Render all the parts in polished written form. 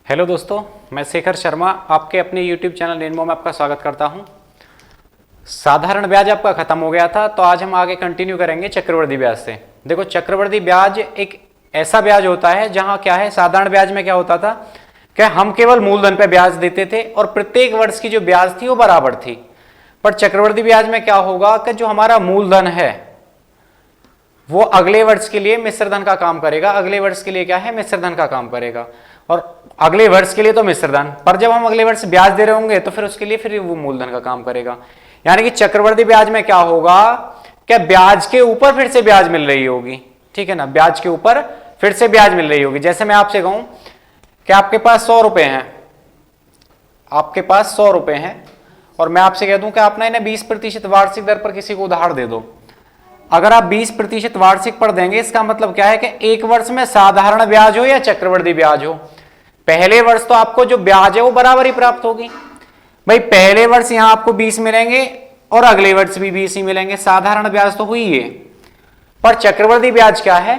Hello दोस्तों, मैं शेखर शर्मा आपके अपने यूट्यूब चैनल रेनबो में आपका स्वागत करता हूं। साधारण ब्याज आपका खत्म हो गया था, तो आज हम आगे कंटिन्यू करेंगे चक्रवृद्धि ब्याज से। देखो, चक्रवृद्धि ब्याज एक ऐसा ब्याज होता है जहां क्या है, साधारण ब्याज में क्या होता था कि हम केवल मूलधन पे ब्याज देते थे और प्रत्येक वर्ष की जो ब्याज थी वो बराबर थी। पर चक्रवृद्धि ब्याज में क्या होगा कि जो हमारा मूलधन है वो अगले वर्ष के लिए मिश्र धन का काम करेगा। अगले वर्ष के लिए क्या है, मिश्र धन का काम करेगा। और अगले वर्ष के लिए तो मिश्र धन, पर जब हम अगले वर्ष ब्याज दे रहे होंगे तो फिर उसके लिए फिर वो मूलधन का काम करेगा। यानी कि चक्रवृद्धि ब्याज में क्या होगा, क्या ब्याज के ऊपर फिर से ब्याज मिल रही होगी। ठीक है ना, ब्याज के ऊपर फिर से ब्याज मिल रही होगी। जैसे मैं आपसे कहूं कि आपके पास 100 रुपए हैं, आपके पास 100 रुपए हैं और मैं आपसे कह दूं कि आप ना इन्हें 20% वार्षिक दर पर किसी को उधार दे दो। अगर आप 20% वार्षिक पर देंगे, इसका मतलब क्या है कि एक वर्ष में साधारण ब्याज हो या चक्रवृद्धि ब्याज हो, पहले वर्ष तो आपको जो ब्याज है वो बराबर ही प्राप्त होगी। भाई पहले वर्ष यहां आपको 20 मिलेंगे और अगले वर्ष भी 20 ही मिलेंगे। साधारण ब्याज तो हुई है, पर चक्रवृद्धि ब्याज क्या है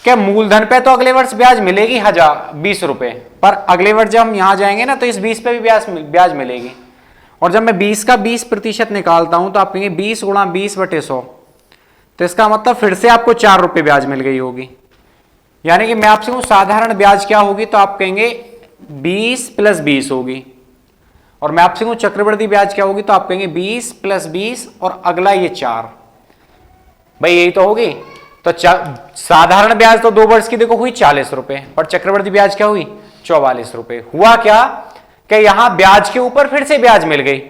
कि मूलधन पे तो अगले वर्ष ब्याज मिलेगी 20 रुपए, पर अगले वर्ष जब हम यहां जाएंगे ना तो इस 20 पे भी ब्याज मिलेगी। और जब मैं 20 का 20% निकालता हूं तो आप कहेंगे 20 गुणा 20/100, तो इसका मतलब फिर से आपको 4 रुपए ब्याज मिल गई होगी। यानी कि मैं आपसे कहूं साधारण ब्याज क्या होगी, तो आप कहेंगे 20 + 20 होगी। और मैं आपसे कहूं चक्रवृद्धि ब्याज क्या होगी, तो आप कहेंगे 20 + 20 और अगला ये 4। भाई यही तो होगी। तो साधारण ब्याज तो 2 वर्ष की देखो हुई 40 रुपए, पर चक्रवृद्धि ब्याज क्या हुई 44 रुपए। हुआ क्या कि यहां ब्याज के ऊपर फिर से ब्याज मिल गई।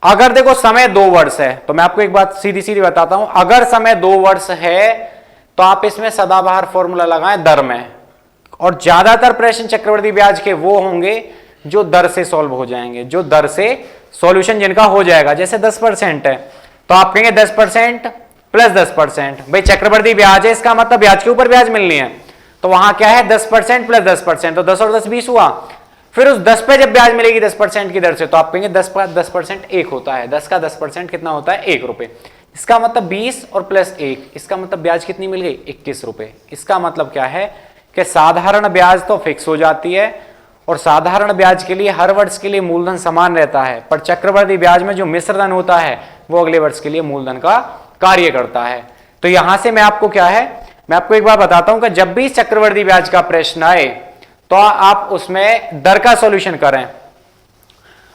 अगर देखो समय 2 वर्ष है, तो मैं आपको एक बात सीधी सीधी बताता हूं, अगर समय 2 वर्ष है तो आप इसमें सदाबहार फॉर्मूला लगाएं दर में। और ज्यादातर प्रश्न चक्रवृद्धि ब्याज के वो होंगे जो दर से सॉल्व हो जाएंगे, जो दर से सॉल्यूशन जिनका हो जाएगा। जैसे 10% है तो आप कहेंगे 10% + 10%। भाई चक्रवृद्धि ब्याज है, इसका मतलब ब्याज के ऊपर ब्याज मिलनी है, तो वहां क्या है 10% + 10%, तो 10 और 10 20 हुआ। फिर उस 10 पे जब ब्याज मिलेगी 10% की दर से, तो आप कहेंगे 10 + 10% 1 होता है। 10 का 10% कितना होता है, 1 रुपए। इसका मतलब 20 और +1, इसका मतलब ब्याज कितनी मिल गई, 21 रुपए। इसका मतलब क्या है कि साधारण ब्याज तो फिक्स हो जाती है और साधारण ब्याज के लिए हर वर्ष के लिए मूलधन समान रहता है, पर चक्रवृद्धि ब्याज में जो मिश्र धन होता है वो अगले वर्ष के लिए मूलधन का कार्य करता है। तो यहां से मैं आपको क्या है, मैं आपको एक बार बताता हूं कि जब भी चक्रवृद्धि ब्याज का प्रश्न आए तो आप उसमें दर का सॉल्यूशन करें।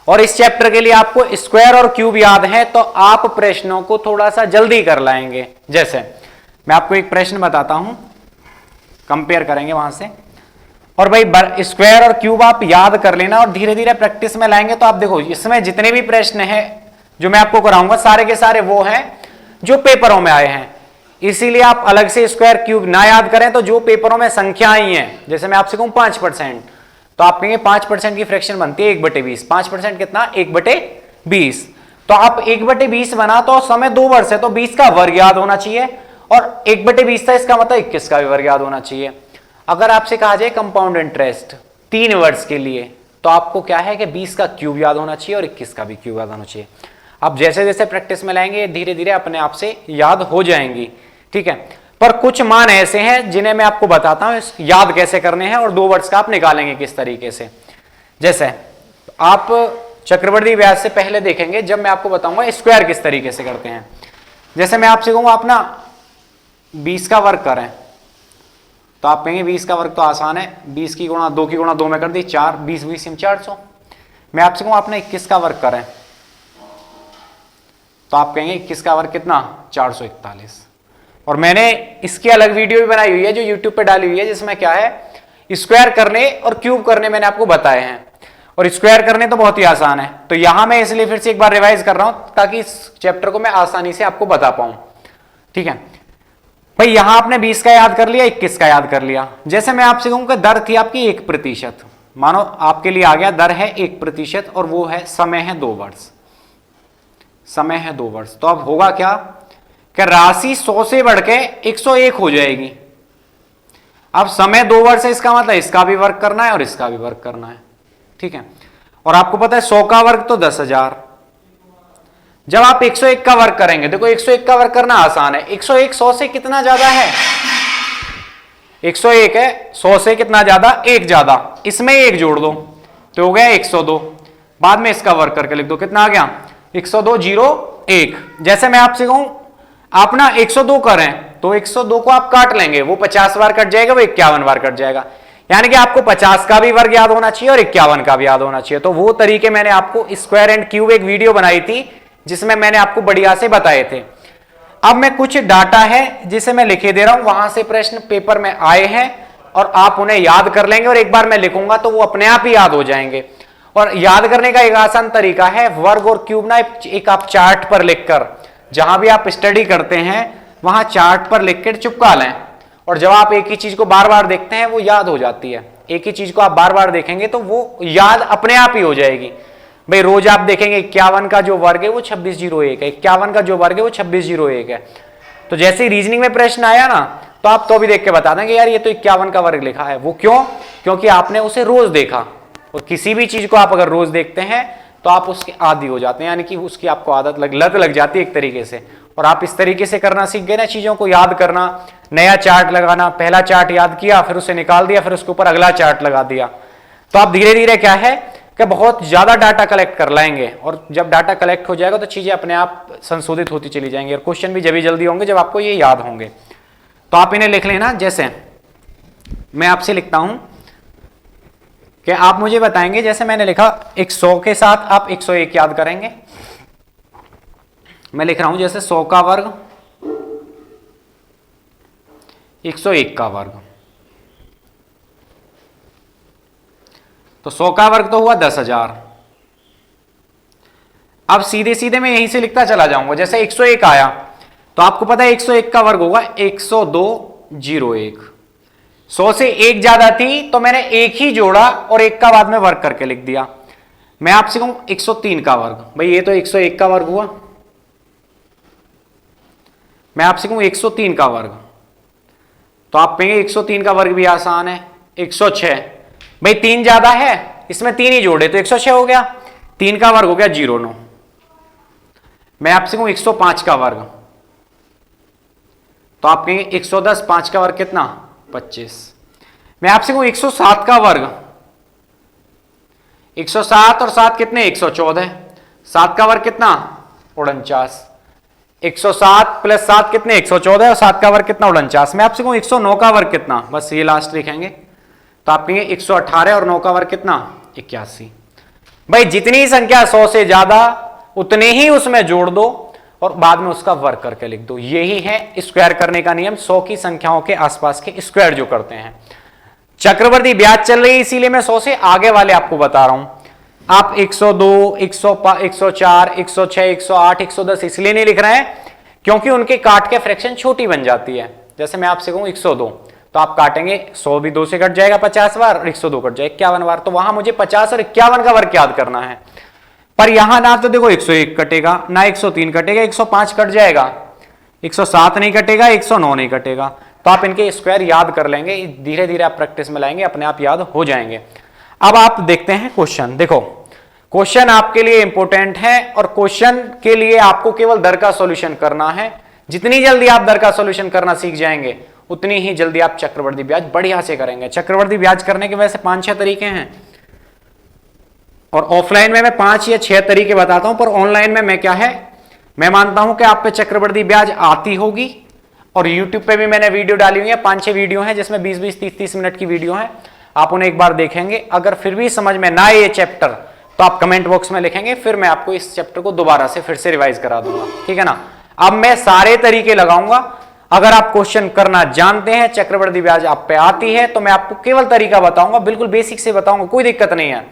और इस चैप्टर के लिए आपको स्क्वायर और क्यूब याद है, तो आप प्रश्नों को थोड़ा सा जल्दी कर लाएंगे। जैसे मैं आपको एक प्रश्न बताता हूं, कंपेयर करेंगे वहां से। और भाई स्क्वायर और क्यूब आप याद कर लेना और धीरे धीरे प्रैक्टिस में लाएंगे तो आप देखो इसमें जितने भी प्रश्न हैं जो मैं आपको कराऊंगा सारे के सारे वो हैं जो पेपरों में आए हैं। इसीलिए आप अलग से स्क्वायर क्यूब ना याद करें, तो जो पेपरों में संख्या आई है, जैसे मैं आपसे कहूं 5%, तो आप कहेंगे 5% की फ्रैक्शन बनती है 1/20। 5% कितना, 1/20। तो आप 1/20 बना तो समय 2 वर्ष है, तो 20 का वर्ग याद होना चाहिए, और 1/20 था, इसका मतलब 21 का भी वर्ग याद होना चाहिए। अगर आपसे कहा जाए कंपाउंड इंटरेस्ट 3 वर्ष के लिए, तो आपको क्या है कि 20 का क्यूब याद होना चाहिए और 21 का भी क्यूब याद होना चाहिए। आप जैसे जैसे प्रैक्टिस में लाएंगे धीरे धीरे अपने आप से याद हो जाएंगी। ठीक है, पर कुछ मान ऐसे हैं जिन्हें मैं आपको बताता हूं याद कैसे करने हैं और 2 वर्ष का आप निकालेंगे किस तरीके से। जैसे आप चक्रवृद्धि ब्याज से पहले देखेंगे, जब मैं आपको बताऊंगा स्क्वायर किस तरीके से करते हैं। जैसे मैं आपसे कहूंगा आप ना 20 का वर्ग करें, तो आप कहेंगे 20 का वर्ग तो आसान है, 20 की गुणा 2 की गुणा 2 में कर दी 4, 20 20 400। मैं आपसे कहूं आपने 21 का वर्ग करें, तो आप कहेंगे 21 का वर्ग कितना, 441। और मैंने इसकी अलग वीडियो भी बनाई हुई है जो YouTube पे डाली हुई है, जिसमें क्या है स्क्वायर करने और क्यूब करने मैंने आपको बताए हैं। और स्क्वायर करने तो बहुत ही आसान है, तो यहां मैं इसलिए फिर से एक बार रिवाइज कर रहा हूं ताकि इस चैप्टर को मैं आसानी से आपको बता पाऊं। ठीक है भाई, यहां आपने 20 का याद कर लिया, 21 का याद कर लिया। जैसे मैं आपसे कहूं कि दर थी आपकी 1%, मानो आपके लिए आ गया दर है 1% और वो है समय है 2 वर्ष। समय है 2 वर्ष, तो अब होगा क्या कि राशि 100 से बढ़ के 101 हो जाएगी। अब समय 2 वर्ष है, इसका मतलब इसका भी वर्क करना है और इसका भी वर्क करना है। ठीक है, और आपको पता है 100 का वर्ग तो 10,000। जब आप 101 का वर्ग करेंगे, देखो 101 का वर्ग करना आसान है, 101 100 से कितना ज्यादा है, 101 है, 100 से कितना ज्यादा, 1 ज्यादा, इसमें 1 जोड़ दो तो हो गया 102। बाद में इसका वर्ग करके लिख दो, कितना आ गया 102 0 1। जैसे मैं आपसे कहूं आप ना 102 करें तो 102 को आप काट लेंगे, वो 50 बार कट जाएगा, वो 51 बार कट जाएगा, यानी कि आपको 50 का भी वर्ग याद होना चाहिए और 51 का भी याद होना चाहिए। तो वो तरीके मैंने आपको स्क्वायर एंड क्यूब एक वीडियो बनाई थी जिसमें मैंने आपको बढ़िया से बताए थे। अब मैं कुछ डाटा है जिसे मैं लिखे दे रहा हूं, वहां से प्रश्न पेपर में आए हैं और आप उन्हें याद कर लेंगे और एक बार मैं लिखूंगा तो वो अपने आप ही याद हो जाएंगे। और याद करने का एक आसान तरीका है, वर्ग और क्यूब ना एक आप चार्ट पर लिखकर, जहां भी आप स्टडी करते हैं वहां चार्ट पर लिखकर चिपका लें, और जब आप एक ही चीज को बार बार देखते हैं वो याद हो जाती है। एक ही चीज को आप बार बार देखेंगे तो वो याद अपने आप ही हो जाएगी। भाई रोज आप देखेंगे 51 का जो वर्ग है वो 2601 है, 51 का जो वर्ग है वो 2601 है। तो जैसे ही रीजनिंग में प्रश्न आया ना तो आप तो भी देख के बता देंगे यार ये तो 51 का वर्ग लिखा है। वो क्यों? क्योंकि आपने उसे रोज देखा, और किसी भी चीज को आप अगर रोज देखते हैं तो आप उसके आदी हो जाते हैं, यानी कि उसकी आपको आदत लत लग जाती है एक तरीके से। और आप इस तरीके से करना सीख गए ना, चीजों को याद करना, नया चार्ट लगाना, पहला चार्ट याद किया फिर उसे निकाल दिया फिर उसके ऊपर अगला चार्ट लगा दिया, तो आप धीरे धीरे क्या है कि बहुत ज्यादा डाटा कलेक्ट कर लाएंगे। और जब डाटा कलेक्ट हो जाएगा तो चीजें अपने आप संशोधित होती चली जाएंगी, और क्वेश्चन भी जब जल्दी होंगे जब आपको ये याद होंगे। तो आप इन्हें लिख लेना। जैसे मैं आपसे लिखता हूं कि आप मुझे बताएंगे, जैसे मैंने लिखा 100 के साथ आप 101 याद करेंगे। मैं लिख रहा हूं जैसे 100 का वर्ग 101 का वर्ग, तो 100 का वर्ग तो हुआ 10,000। अब सीधे सीधे मैं यहीं से लिखता चला जाऊंगा। जैसे 101 आया तो आपको पता है 101 का वर्ग होगा 10201। 100 से 1 ज्यादा थी तो मैंने 1 ही जोड़ा और 1 का बाद में वर्ग करके लिख दिया। मैं आपसे कहूं 103 का वर्ग, भाई ये तो 101 का वर्ग हुआ, मैं आपसे कहूं 103 का वर्ग, तो आप कहेंगे 103 का वर्ग भी आसान है। 106, भाई 3 ज्यादा है, इसमें 3 ही जोड़े तो 106 हो गया, 3 का वर्ग हो गया 09। मैं आपसे कहूं 105 का वर्ग, तो आप कहेंगे 110, 5 का वर्ग कितना 25। मैं आपसे कहूं 107 का वर्ग, 107 और 7 कितने 114, 7 का वर्ग कितना 49। 107 प्लस 7 कितने 114 और 7 का वर्ग कितना 49। मैं आपसे कहूं 109 का वर्ग कितना, बस ये लास्ट लिखेंगे, तो आप कहेंगे 118 और 9 का वर्ग कितना 81। भाई जितनी संख्या 100 से ज्यादा उतने ही उसमें जोड़ दो और बाद में उसका वर्ग करके लिख दो। यही है स्क्वायर करने का नियम, 100 की संख्याओं के आसपास के स्क्वायर जो करते हैं। चक्रवर्ती ब्याज चल रही है इसीलिए मैं 100 से आगे वाले आपको बता रहा हूं। आप 102, 104, 106, 108, 110 इसलिए नहीं लिख रहे हैं क्योंकि उनके काट के फ्रैक्शन छोटी बन जाती है। जैसे मैं आपसे कहूं 102 तो आप काटेंगे 100 भी 2 से कट जाएगा 50 बार और 102 कट जाएगा 51 बार, तो वहां मुझे 50 और 51 का वर्ग याद करना है। पर यहां ना तो देखो 101 कटेगा ना 103 कटेगा, 105 कट जाएगा, 107 नहीं कटेगा, 109 नहीं कटेगा, तो आप इनके स्क्वायर याद कर लेंगे। धीरे धीरे आप प्रैक्टिस में लाएंगे, अपने आप याद हो जाएंगे। अब आप देखते हैं क्वेश्चन। देखो क्वेश्चन आपके लिए इंपॉर्टेंट है और क्वेश्चन के लिए आपको केवल दर का सॉल्यूशन करना है। जितनी जल्दी आप दर का सॉल्यूशन करना सीख जाएंगे उतनी ही जल्दी आप चक्रवर्ती ब्याज बढ़िया से करेंगे। चक्रवर्ती ब्याज करने के वैसे 5-6 तरीके हैं और ऑफलाइन में मैं 5 या 6 तरीके बताता हूं, पर ऑनलाइन में मैं क्या है, मैं मानता हूं कि आप पे चक्रवर्ती ब्याज आती होगी और यूट्यूब पे भी मैंने वीडियो डाली हुई है, 5-6 वीडियो हैं जिसमें 20-20, 30-30 मिनट की वीडियो है। आप उन्हें एक बार देखेंगे। अगर फिर भी समझ में ना आए ये चैप्टर तो आप कमेंट बॉक्स में लिखेंगे, फिर मैं आपको इस चैप्टर को दोबारा से फिर से रिवाइज करा दूंगा, ठीक है ना। अब मैं सारे तरीके लगाऊंगा। अगर आप क्वेश्चन करना जानते हैं, चक्रवर्ती ब्याज आप पे आती है, तो मैं आपको केवल तरीका बताऊंगा, बिल्कुल बेसिक से बताऊंगा, कोई दिक्कत नहीं है।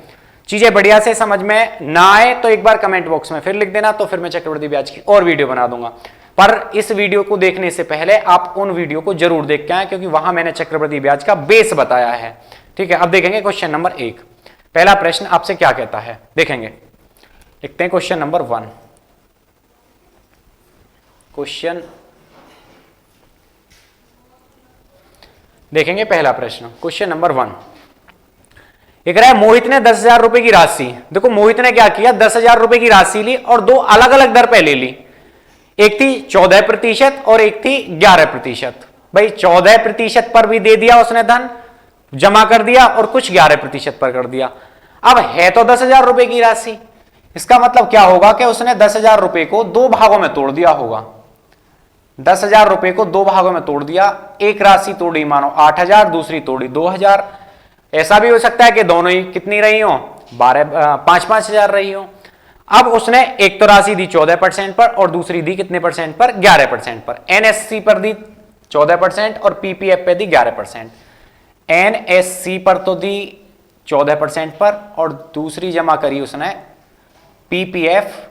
चीजें बढ़िया से समझ में ना आए तो एक बार कमेंट बॉक्स में फिर लिख देना, तो फिर मैं चक्रवर्ती ब्याज की और वीडियो बना दूंगा। पर इस वीडियो को देखने से पहले आप उन वीडियो को जरूर देख के आए, क्योंकि वहां मैंने चक्रवर्ती ब्याज का बेस बताया है, ठीक है। अब देखेंगे क्वेश्चन नंबर 1। पहला प्रश्न आपसे क्या कहता है, देखेंगे। लिखते हैं क्वेश्चन नंबर 1। क्वेश्चन देखेंगे पहला प्रश्न, क्वेश्चन नंबर 1। एक रहा है मोहित ने 10,000 रुपए की राशि, देखो मोहित ने क्या किया, 10,000 रुपए की राशि ली और 2 अलग अलग दर पे ले ली। एक थी 14% और एक थी 11%। भाई 14% पर भी दे दिया उसने धन जमा कर दिया और कुछ 11% पर कर दिया। अब है तो 10,000 रुपए की राशि, इसका मतलब क्या होगा कि उसने 10,000 रुपए को दो भागों में तोड़ दिया होगा। 10,000 रुपए को दो भागों में तोड़ दिया, एक राशि तोड़ी मानो 8,000, दूसरी तोड़ी 2,000। ऐसा भी हो सकता है कि दोनों ही कितनी रही हो, 5-5 हजार रही हो। अब उसने एक तो राशि दी 14% पर और दूसरी दी कितने परसेंट पर, 11% पर। एनएससी पर दी 14% और पीपीएफ पे दी 11%। एनएससी पर तो दी 14% पर और दूसरी जमा करी उसने पीपीएफ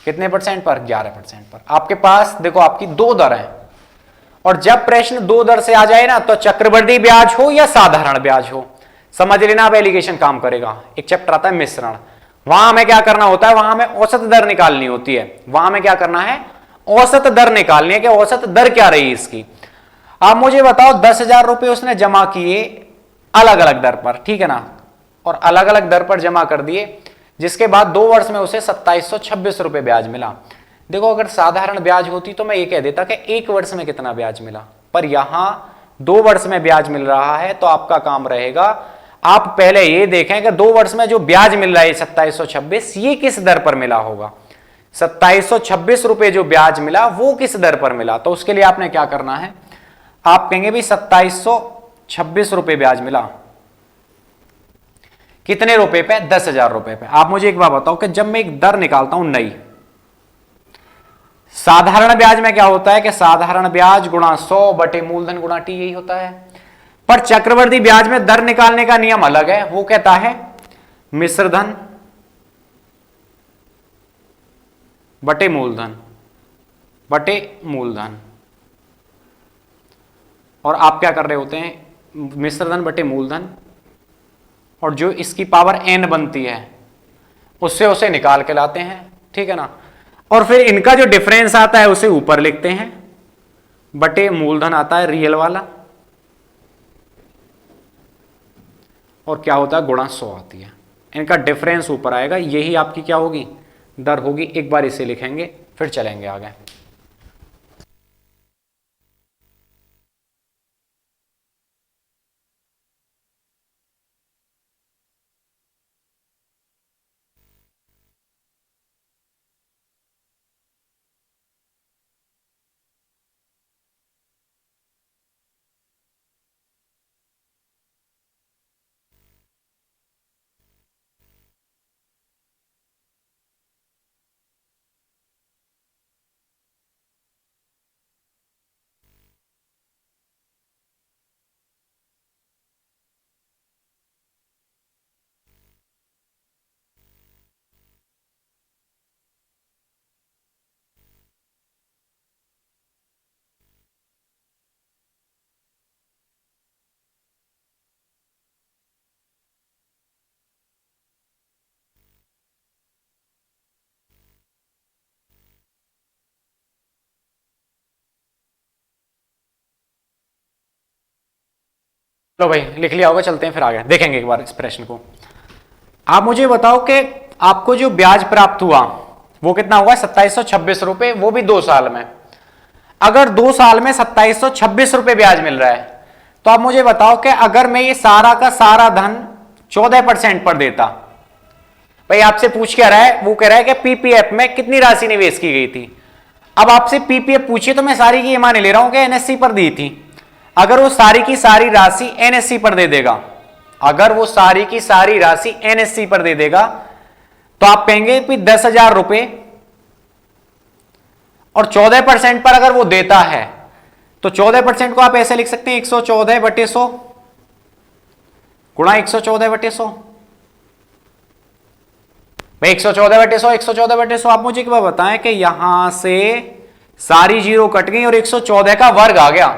कितने परसेंट पर, 11% पर। आपके पास देखो आपकी दो दर है, और जब प्रश्न दो दर से आ जाए ना, तो चक्रवृद्धि ब्याज हो या साधारण ब्याज हो, समझ लेना अब एलिगेशन काम करेगा। एक चैप्टर आता है मिश्रण, वहां हमें क्या करना होता है, वहां हमें औसत दर निकालनी होती है। वहां हमें क्या करना है, औसत दर निकालनी है कि औसत दर क्या रही इसकी। आप मुझे बताओ 10,000 रुपए उसने जमा किए अलग अलग दर पर, ठीक है ना, और अलग अलग दर पर जमा कर दिए, जिसके बाद 2 वर्ष में उसे 2726 रुपए ब्याज मिला। देखो अगर साधारण ब्याज होती तो मैं ये कह देता कि 1 वर्ष में कितना ब्याज मिला, पर यहां 2 वर्ष में ब्याज मिल रहा है, तो आपका काम रहेगा आप पहले ये देखें कि 2 वर्ष में जो ब्याज मिल रहा है 2726, ये किस दर पर मिला होगा। 2726 रुपए जो ब्याज मिला वो किस दर पर मिला, तो उसके लिए आपने क्या करना है, आप कहेंगे भी 2726 रुपए ब्याज मिला, कितने रुपए पे, 10,000 रुपए पे। आप मुझे एक बात बताओ कि जब मैं एक दर निकालता हूं नई, साधारण ब्याज में क्या होता है कि साधारण ब्याज गुणा 100 बटे मूलधन गुणा टी, यही होता है। पर चक्रवृद्धि ब्याज में दर निकालने का नियम अलग है, वो कहता है मिश्र धन बटे मूलधन बटे मूलधन। और आप क्या कर रहे होते हैं, मिश्र धन बटे मूलधन, और जो इसकी पावर n बनती है उससे उसे निकाल के लाते हैं, ठीक है ना, और फिर इनका जो डिफरेंस आता है उसे ऊपर लिखते हैं, बटे मूलधन आता है रियल वाला, और क्या होता है गुणा 100 आती है, इनका डिफरेंस ऊपर आएगा, यही आपकी क्या होगी, दर होगी। एक बार इसे लिखेंगे फिर चलेंगे आगे। लो भाई लिख लिया होगा, चलते हैं फिर आगे देखेंगे एक बार इस प्रश्न को। आप मुझे बताओ कि आपको जो ब्याज प्राप्त हुआ वो कितना हुआ, 2726 रुपए, वो भी 2 साल में। अगर 2 साल में 2726 रुपए ब्याज मिल रहा है, तो आप मुझे बताओ कि अगर मैं ये सारा का सारा धन 14% पर देता, भाई आपसे पूछ क्या रहा है, वो कह रहा है कि पीपीएफ में कितनी राशि निवेश की गई थी। अब आपसे पीपीएफ पूछिए तो मैं सारी की ये मान ले रहा हूं कि एनएससी पर दी थी। अगर वो सारी की सारी राशि एनएससी पर दे देगा, अगर वो सारी की सारी राशि एनएससी पर दे देगा, तो आप कहेंगे कि 10,000 रुपए और 14% पर अगर वो देता है, तो 14% को आप ऐसे लिख सकते हैं 114/100 गुणा 114/100। भाई 114/100 114/100। आप मुझे एक बार बताएं कि यहां से सारी जीरो कट गई और 114 का वर्ग आ गया,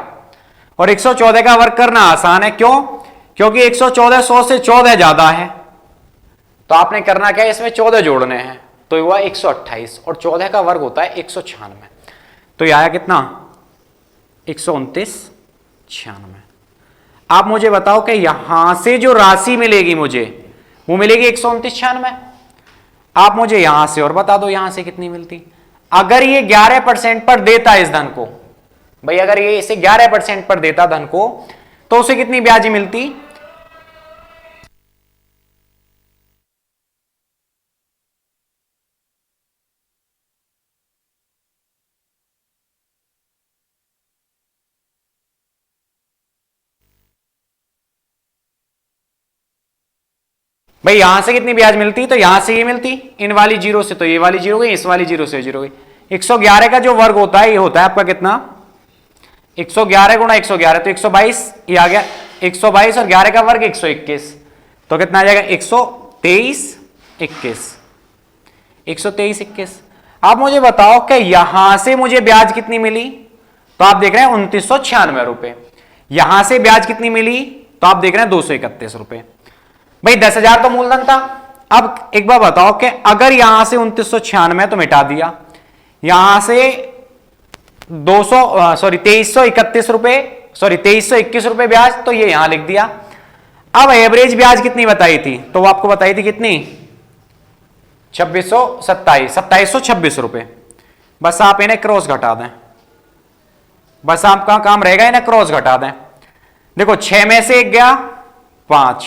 और 114 का वर्ग करना आसान है, क्यों, क्योंकि 114 100 से 14 ज्यादा है, तो आपने करना क्या है, इसमें 14 जोड़ने हैं, तो हुआ 128, और 14 का वर्ग होता है 196, तो यह आया कितना, 129/96। आप मुझे बताओ कि यहां से जो राशि मिलेगी मुझे वो मिलेगी 129/96। आप मुझे यहां से और बता दो यहां से कितनी मिलती। अगर ये 11% पर देता इस धन को, भाई अगर ये इसे 11% पर देता धन को तो उसे कितनी ब्याज मिलती? भाई यहां से कितनी ब्याज मिलती? तो यहां से ये मिलती, इन वाली जीरो से तो ये वाली जीरो गई, इस वाली जीरो से जीरो गई। 111 का जो वर्ग होता है ये होता है आपका कितना? 111 गुणा 111 तो 122, ये आ गया 122 और 11 का वर्ग 121, तो कितना आ जाएगा? 123 21, 123 21। आप मुझे बताओ कि यहां से मुझे ब्याज कितनी मिली? तो आप देख रहे हैं 2996 रुपए। यहां से ब्याज कितनी मिली? तो आप देख रहे हैं 231 रुपए। भाई 10,000 तो मूलधन था। अब एक बार बताओ कि अगर यहां से 2996 तो मिटा दिया, यहां से 2331 रुपए, 2321 रुपए ब्याज, तो ये यहां लिख दिया। अब एवरेज ब्याज कितनी बताई थी? तो वो आपको बताई थी कितनी? 2726 रुपए। बस आप इन्हें क्रॉस घटा दें, बस आपका काम रहेगा इन्हें क्रॉस घटा दें। देखो 6 में से 1 गया 5,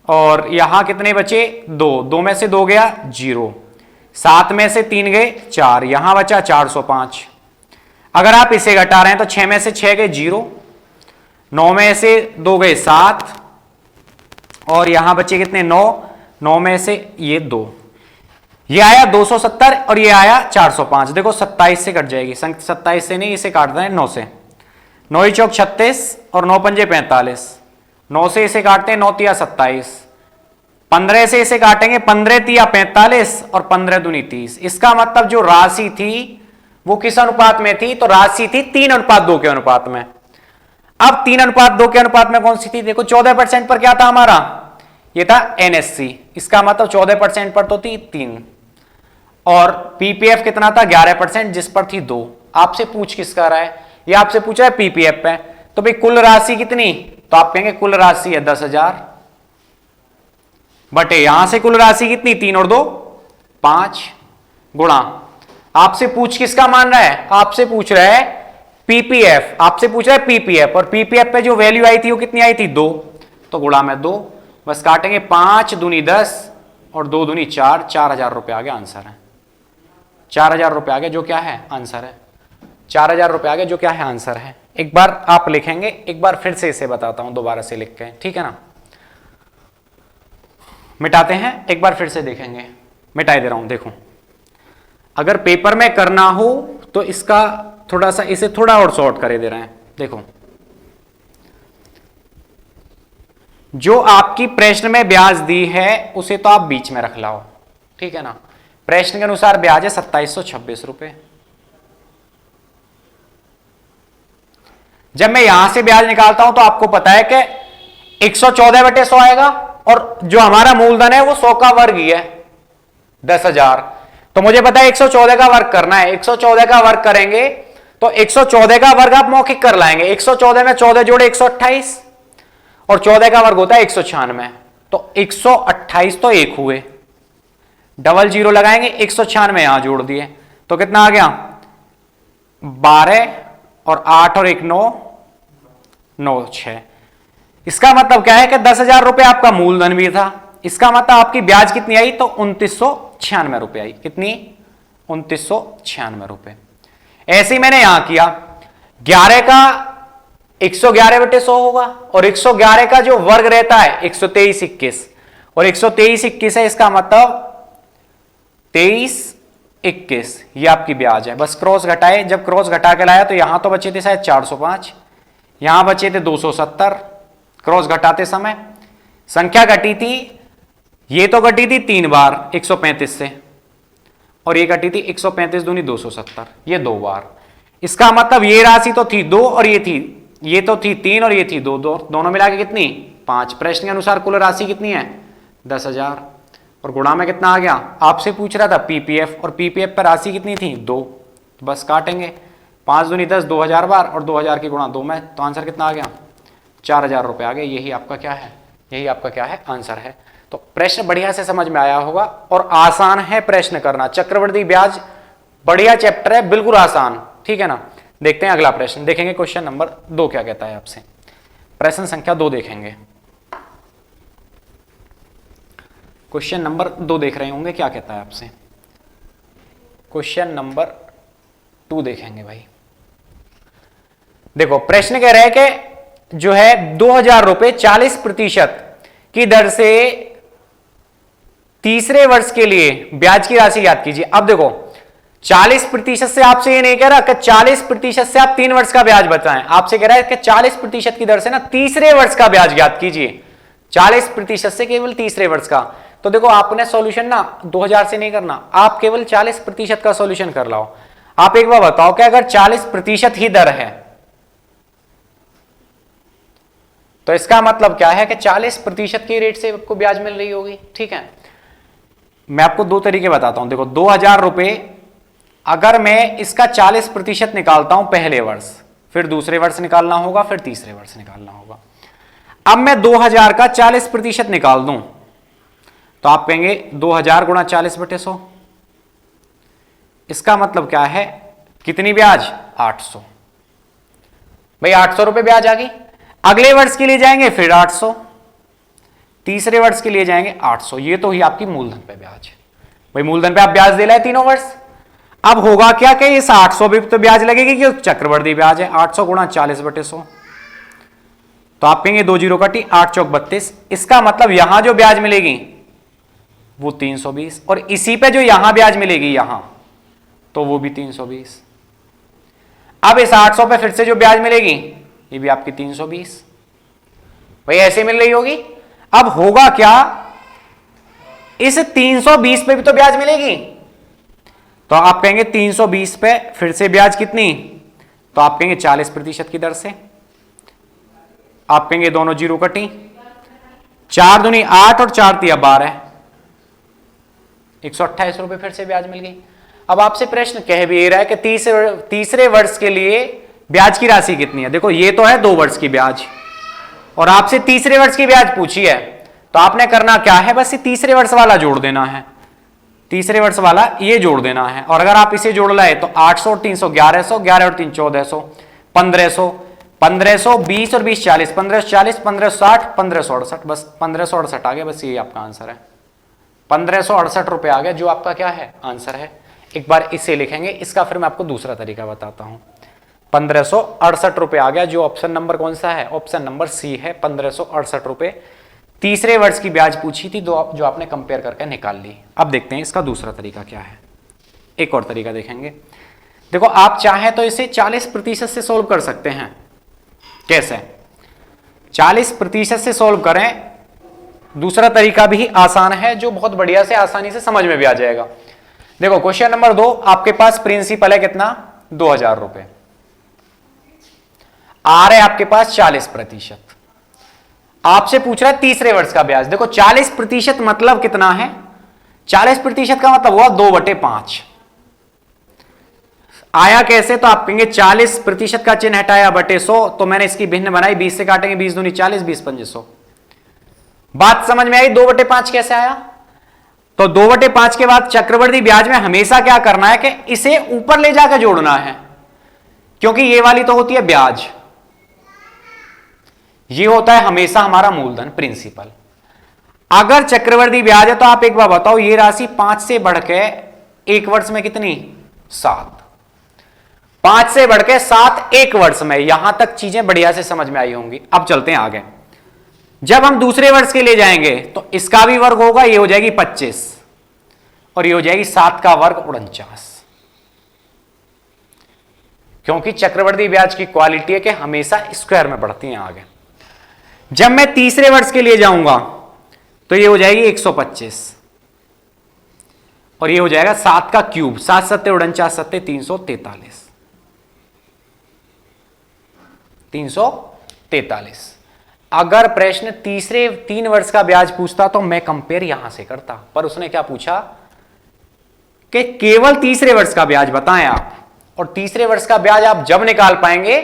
और यहां कितने बचे? 2 में से 2 गया 0, 7 में से 3 गए 4, यहां बचा 405। अगर आप इसे घटा रहे हैं तो 6 में से 6 गए 0, 9 में से 2 गए 7, और यहां बचे कितने? 9 में से ये 2, ये आया 270 और ये आया 405। देखो 27 से कट जाएगी, 27 से नहीं, इसे काट दें 9 से। 9 ही चौक 36 और 9 पंजे 45, 9 से इसे काटते हैं 9 तिया 27, 15 से इसे काटेंगे 15 तिया 45 और 15 दूनी 30। इसका मतलब जो राशि थी वो किस अनुपात में थी? तो राशि थी 3:2 के अनुपात में। अब 3:2 के अनुपात में कौन सी थी? देखो 14% पर क्या था हमारा? ये था एनएससी। इसका मतलब 14% पर तो थी 3, और पीपीएफ कितना था? 11%, जिस पर थी 2। आपसे पूछ किसका रहा है? ये आपसे पूछा है पीपीएफ पे। तो भाई कुल राशि कितनी? तो आप कहेंगे कुल राशि है 10,000 बटे यहां से कुल राशि कितनी? 3 और 2 5 गुणा, आपसे पूछ किसका मान रहा है? आपसे पूछ रहा है पीपीएफ, आपसे पूछ रहा है पीपीएफ, और पीपीएफ पे जो वैल्यू आई थी वो कितनी आई थी? 2, तो गुणा में 2, बस काटेंगे 5 दूनी 10 और 2 दूनी 4, 4,000 रुपए आ गया आंसर है। 4,000 रुपए आ गया, जो क्या है? आंसर है। 4,000 रुपए आ गया, जो क्या है? आंसर है। एक बार आप लिखेंगे, एक बार फिर से इसे बताता हूं दोबारा से लिख के, ठीक है ना? मिटाते हैं, एक बार फिर से देखेंगे, मिटाई दे रहा हूं। देखो अगर पेपर में करना हो तो इसका थोड़ा सा, इसे थोड़ा और शॉर्ट करे दे रहे हैं। देखो जो आपकी प्रश्न में ब्याज दी है उसे तो आप बीच में रख लाओ, ठीक है ना? प्रश्न के अनुसार ब्याज है 2726 रुपए। जब मैं यहां से ब्याज निकालता हूं तो आपको पता है कि 114/100 आएगा, और जो हमारा मूलधन है वो 100 का वर्ग ही है 10,000। तो मुझे पता है 114 का वर्ग करना है। 114 का वर्ग करेंगे तो 114 का वर्ग आप मौखिक कर लाएंगे। 114 में 14 जोड़े 128, और 14 का वर्ग होता है 196, तो 128 तो 1 हुए, डबल जीरो लगाएंगे, 196 यहां जोड़ दिए, तो कितना आ गया? 12 और 8 और 1 9, 9 6। इसका मतलब क्या है कि 10,000 रुपए आपका मूलधन भी था। इसका मतलब आपकी ब्याज कितनी आई? तो 2996 रुपए आई। कितनी? 2996 रुपए। ऐसे ही मैंने यहां किया, 11 का 111/100 होगा, और 111 का जो वर्ग रहता है 123 21, और 123 21 है, इसका मतलब 23 21, ये आपकी ब्याज है। बस क्रॉस घटाए, जब क्रॉस घटा के लाया तो यहां तो बचे थे शायद 405, यहां बचे थे 270। क्रॉस घटाते समय संख्या घटी थी, ये तो घटी थी 3 बार 135 से, और ये घटी थी 135 दूनी 270, ये 2 बार। इसका मतलब ये राशि तो थी 2 और ये थी, ये तो थी 3 और ये थी 2, दोनों मिला के कितनी? 5। प्रश्न के अनुसार कुल राशि कितनी है? 10,000, और गुणा में कितना आ गया? आपसे पूछ रहा था पीपीएफ, और पीपीएफ पर राशि कितनी थी? 2, तो बस काटेंगे 5 दूनी 10, 2,000 बार, और 2,000 की गुणा 2 में, तो आंसर कितना आ गया? 4,000 रुपए आ गए। यही आपका क्या है? यही आपका क्या है? आंसर है। तो प्रश्न बढ़िया से समझ में आया होगा, और आसान है प्रश्न करना। चक्रवृद्धि ब्याज बढ़िया चैप्टर है, बिल्कुल आसान, ठीक है ना? देखते हैं अगला प्रश्न, देखेंगे क्वेश्चन नंबर 2 क्या कहता है आपसे। प्रश्न संख्या 2 देखेंगे। क्वेश्चन नंबर 2 देख रहे होंगे, क्या कहता है आपसे। क्वेश्चन नंबर 2 देखेंगे भाई। देखो प्रश्न कह रहा है कि जो है 2000 रुपए 40% की दर से तीसरे वर्ष के लिए ब्याज की राशि याद कीजिए। अब देखो 40% से आपसे ये नहीं कह रहा कि 40% से आप 3 वर्ष का ब्याज बचाएं, आपसे कह रहा है कि 40% की दर से ना तीसरे वर्ष का ब्याज याद कीजिए। 40% से केवल तीसरे वर्ष का। तो देखो आपने सॉल्यूशन ना 2000 से नहीं करना, आप केवल 40% का सॉल्यूशन कर लाओ। आप एक बार बताओ कि अगर 40% ही दर है तो इसका मतलब क्या है कि 40% के रेट से आपको ब्याज मिल रही होगी। ठीक है, मैं आपको 2 तरीके बताता हूं। देखो 2000 रुपए अगर मैं इसका 40% निकालता हूं पहले वर्ष, फिर दूसरे वर्ष निकालना होगा, फिर तीसरे वर्ष निकालना होगा। अब मैं 2000 का 40% निकाल दूं तो आप कहेंगे 2000 गुणा 40/100, इसका मतलब क्या है, कितनी ब्याज, 800। भाई 800 रुपए ब्याज आ गई। अगले वर्ष के लिए जाएंगे फिर 800, तीसरे वर्ष के लिए जाएंगे 800। ये तो ही आपकी मूलधन पे ब्याज। भाई मूलधन पे आप ब्याज दे रहे हैं तीनों वर्ष। अब होगा क्या कि इस 800 भी तो ब्याज लगेगी क्योंकि चक्रवर्ती ब्याज है। 800 गुणा 40/100 तो आप कहेंगे 2 जीरो कटी, 8 चौक 32। इसका मतलब यहां जो ब्याज मिलेगी वो 320, और इसी पे जो यहां ब्याज मिलेगी यहां तो वो भी 320। अब इस 800 पे फिर से जो ब्याज मिलेगी ये भी आपकी 320। भाई ऐसे मिल रही होगी। अब होगा क्या, इस 320 पे भी तो ब्याज मिलेगी, तो आप कहेंगे 320 पे फिर से ब्याज कितनी, तो आप कहेंगे 40% की दर से। आप कहेंगे दोनों जीरो कटी, 4 दूनी 8 और 4 तिया 12, 128 रुपए फिर से ब्याज मिल गई। अब आपसे प्रश्न कह भी रहा है कि तीसरे वर्ष के लिए ब्याज की राशि कितनी है। देखो ये तो है 2 वर्ष की ब्याज और आपसे तीसरे वर्ष की ब्याज पूछी है, तो आपने करना क्या है, बस ये तीसरे वर्ष वाला जोड़ देना है। तीसरे वर्ष वाला ये जोड़ देना है, और अगर आप इसे जोड़ लाए तो 800 और 300 1100, 11 और 3 1400, 1500, 1500, 20 और 20 40, 1540, 1560, 1568, बस 1568 आ गया। बस ये आपका आंसर है, 1568 रुपए आ गया, जो आपका क्या है, आंसर है। एक बार इसे लिखेंगे, इसका फिर मैं आपको दूसरा तरीका बताता हूं। 1568 रुपए आ गया, जो ऑप्शन नंबर कौन सा है, ऑप्शन नंबर सी है। 1568 रुपए तीसरे वर्ष की ब्याज पूछी थी, जो आपने कंपेयर करके निकाल ली। अब देखते हैं इसका दूसरा तरीका क्या है। एक और तरीका देखेंगे। देखो आप चाहे तो इसे 40% से सोल्व कर सकते हैं। कैसे, 40% से सोल्व करें। दूसरा तरीका भी आसान है, जो बहुत बढ़िया से आसानी से समझ में भी आ जाएगा। देखो क्वेश्चन नंबर 2, आपके पास प्रिंसिपल है कितना, 2000 रुपए, आ रहे आपके पास 40%। आपसे पूछ रहा है तीसरे वर्ष का ब्याज। देखो 40% मतलब कितना है, 40% का मतलब हुआ 2/5। आया कैसे, तो आप कहेंगे 40% का चिन्ह हटाया बटे 100, तो मैंने इसकी भिन्न बनाई, 20 से काटेंगे, 20 दूनी 40, 20 पंजे 100। बात समझ में आई, 2/5 कैसे आया। तो 2/5 के बाद चक्रवर्ती ब्याज में हमेशा क्या करना है कि इसे ऊपर ले जाकर जोड़ना है, क्योंकि ये वाली तो होती है ब्याज, ये होता है हमेशा हमारा मूलधन प्रिंसिपल। अगर चक्रवर्ती ब्याज है तो आप एक बार बताओ, ये राशि 5 से बढ़ के एक वर्ष में कितनी, 7। 5 से बढ़ के 7 एक वर्ष में। यहां तक चीजें बढ़िया से समझ में आई होंगी। अब चलते हैं आगे। जब हम दूसरे वर्ष के लिए जाएंगे तो इसका भी वर्ग होगा, ये हो जाएगी 25 और ये हो जाएगी 7 का वर्ग 49, क्योंकि चक्रवर्ती ब्याज की क्वालिटी है कि हमेशा स्क्वायर में बढ़ती हैं आगे। जब मैं तीसरे वर्ष के लिए जाऊंगा तो ये हो जाएगी 125 और ये हो जाएगा 7 का क्यूब, 7 सत्ते 49 सत्ते 343, 343। अगर प्रश्न तीसरे 3 वर्ष का ब्याज पूछता तो मैं कंपेयर यहां से करता, पर उसने क्या पूछा कि केवल तीसरे वर्ष का ब्याज बताएं आप, और तीसरे वर्ष का ब्याज आप जब निकाल पाएंगे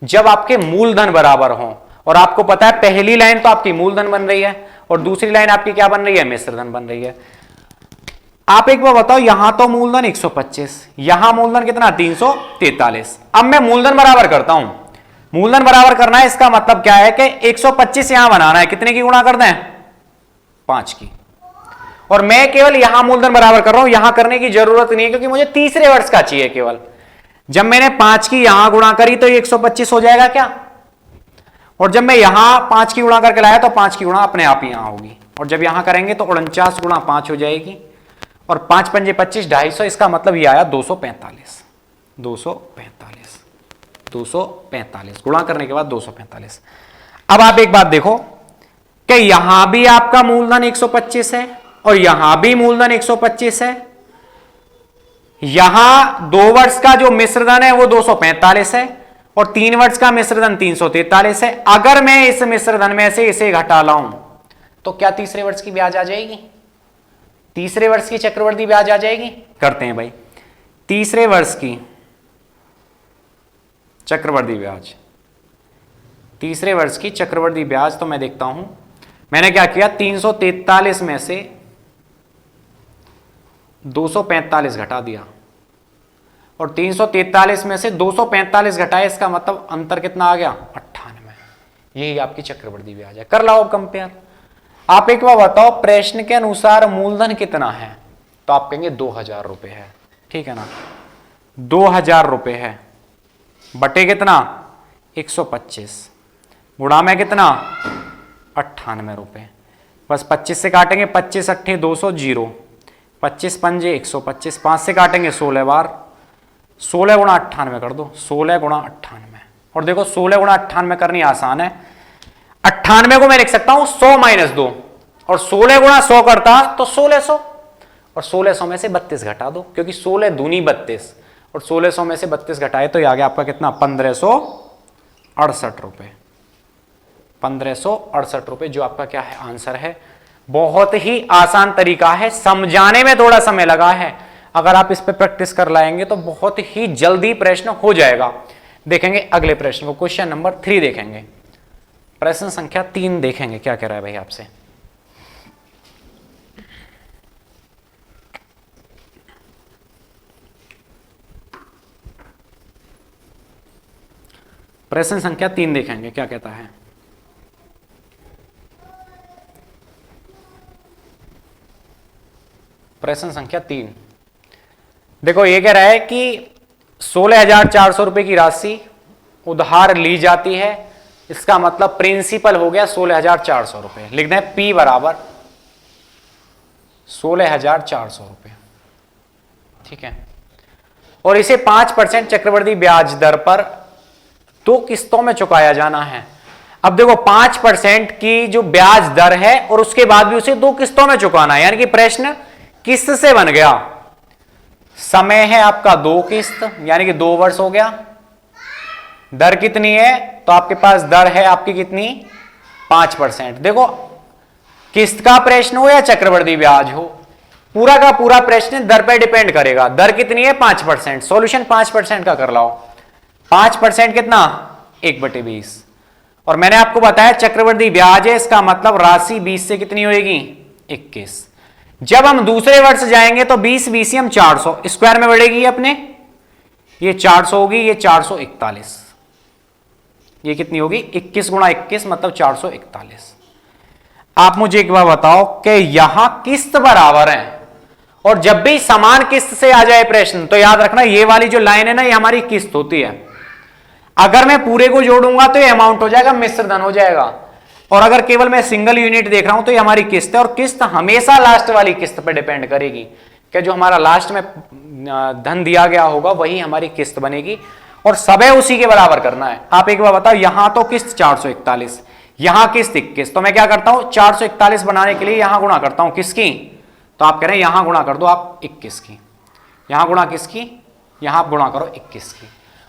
जब आपके मूलधन बराबर हों। और आपको पता है पहली लाइन तो आपकी मूलधन बन रही है और दूसरी लाइन आपकी क्या बन रही है, मिश्रधन बन रही है। आप एक बार बताओ, यहां तो मूलधन 125, यहां मूलधन कितना 343। अब मैं मूलधन बराबर करता हूं, मूलधन बराबर करना है, इसका मतलब क्या है कि 125 यहां बनाना है, कितने की गुणा कर दें 5 की, और मैं केवल यहां मूलधन बराबर कर रहा हूं, यहां करने की जरूरत नहीं है क्योंकि मुझे तीसरे वर्ष का चाहिए केवल। जब मैंने 5 की यहां गुणा करी तो 125 हो जाएगा क्या, और जब मैं यहां 5 की गुणा करके लाया तो 5 की गुणा अपने आप यहां होगी, और जब यहां करेंगे तो 49 गुणा 5 हो जाएगी, और 5 पंजे 25, 250, इसका मतलब ये आया 245, 245, 245 गुणा करने के बाद 245। अब आप एक बात देखो कि यहां भी आपका मूलधन 125 है और यहां भी मूलधन 125 है, यहां 2 वर्ष का जो मिश्रधन है वो 245 है और 3 वर्ष का मिश्रधन 343 है। अगर मैं इस मिश्रधन में से इसे घटा लाऊं तो क्या तीसरे वर्ष की ब्याज आ जाएगी, तीसरे वर्ष की चक्रवृद्धि ब्याज आ जाएगी। करते हैं भाई, तीसरे वर्ष की चक्रवृद्धि ब्याज, तीसरे वर्ष की चक्रवृद्धि ब्याज, तो मैं देखता हूं मैंने क्या किया, 343 में से 245 घटा दिया और 343 में से 245 घटाए, इसका मतलब अंतर कितना आ गया 98। यही आपकी चक्रवृद्धि ब्याज है। कर लाओ अब कंपेयर। आप एक बार बताओ, प्रश्न के अनुसार मूलधन कितना है, तो आप कहेंगे 2000 रुपए है, ठीक है ना, 2000 रुपए है, बटे कितना 125, गुणा में कितना 98 रुपए, बस 25 से काटेंगे, 25 अट्ठे 200, 0, 25 पंजे 125, 5 से काटेंगे 16 बार, 16 गुणा 98 कर दो, 16 गुणा 98, और देखो 16 गुणा 98 करनी आसान है, 98 को मैं लिख सकता हूं 100 माइनस 2, और 16 गुणा 100 करता तो 1600, और 1600 में से 32 घटा दो क्योंकि 16 दूनी 32, और 1600 में से 32 घटाए तो ये आ गया आपका कितना 1568 रुपए, 1568 रुपए, जो आपका क्या है आंसर है। बहुत ही आसान तरीका है, समझाने में थोड़ा समय लगा है, अगर आप इस पे प्रैक्टिस कर लाएंगे तो बहुत ही जल्दी प्रश्न हो जाएगा। देखेंगे अगले प्रश्न को, क्वेश्चन नंबर 3 देखेंगे, प्रश्न संख्या 3 देखेंगे क्या कह रहा है भाई आपसे। प्रश्न संख्या 3 देखेंगे क्या कहता है। प्रश्न संख्या 3 देखो, ये कह रहा है कि 16,400 रुपए की राशि उधार ली जाती है, इसका मतलब प्रिंसिपल हो गया 16,400 रुपए, लिख दें P बराबर 16,400 रुपए, ठीक है, और इसे 5% चक्रवृद्धि ब्याज दर पर 2 किस्तों में चुकाया जाना है। अब देखो 5% की जो ब्याज दर है और उसके बाद भी उसे 2 किस्तों में चुकाना है, यानी कि प्रश्न किस्त से बन गया। समय है आपका 2 किस्त, यानी कि 2 वर्ष हो गया। दर कितनी है, तो आपके पास दर है आपकी कितनी 5%। देखो किस्त का प्रश्न हो या चक्रवृद्धि ब्याज हो, पूरा का पूरा प्रश्न दर पर डिपेंड करेगा। दर कितनी है 5%, सॉल्यूशन 5% का कर लाओ, 5% कितना 1/20, और मैंने आपको बताया चक्रवृद्धि ब्याज है, इसका मतलब राशि 20 से कितनी होगी 21। जब हम दूसरे वर्ष जाएंगे तो 20 20 400 स्क्वायर में बढ़ेगी अपने, ये 400 होगी, ये 441, ये कितनी होगी 21 गुणा 21 मतलब 441। आप मुझे एक बार बताओ कि यहां किस्त बराबर है, और जब भी समान किस्त से आ जाए प्रश्न तो याद रखना ये वाली जो लाइन है ना, ये हमारी किस्त होती है। अगर मैं पूरे को जोड़ूंगा तो ये अमाउंट हो जाएगा, मिश्रधन हो जाएगा, और अगर केवल मैं सिंगल यूनिट देख रहा हूं तो ये हमारी किस्त है, और किस्त हमेशा लास्ट वाली किस्त पे डिपेंड करेगी कि जो हमारा लास्ट में धन दिया गया होगा वही हमारी किस्त बनेगी, और सबे उसी के बराबर करना है। आप एक बार बताओ, यहां तो किस्त 441, यहां किस्त 21, तो मैं क्या करता हूं 441 बनाने के लिए यहां गुणा करता हूं किसकी, तो आप कह रहे हैं यहां गुणा कर दो आप 21 की, यहां गुणा किसकी, यहां आप गुणा करो 21 की,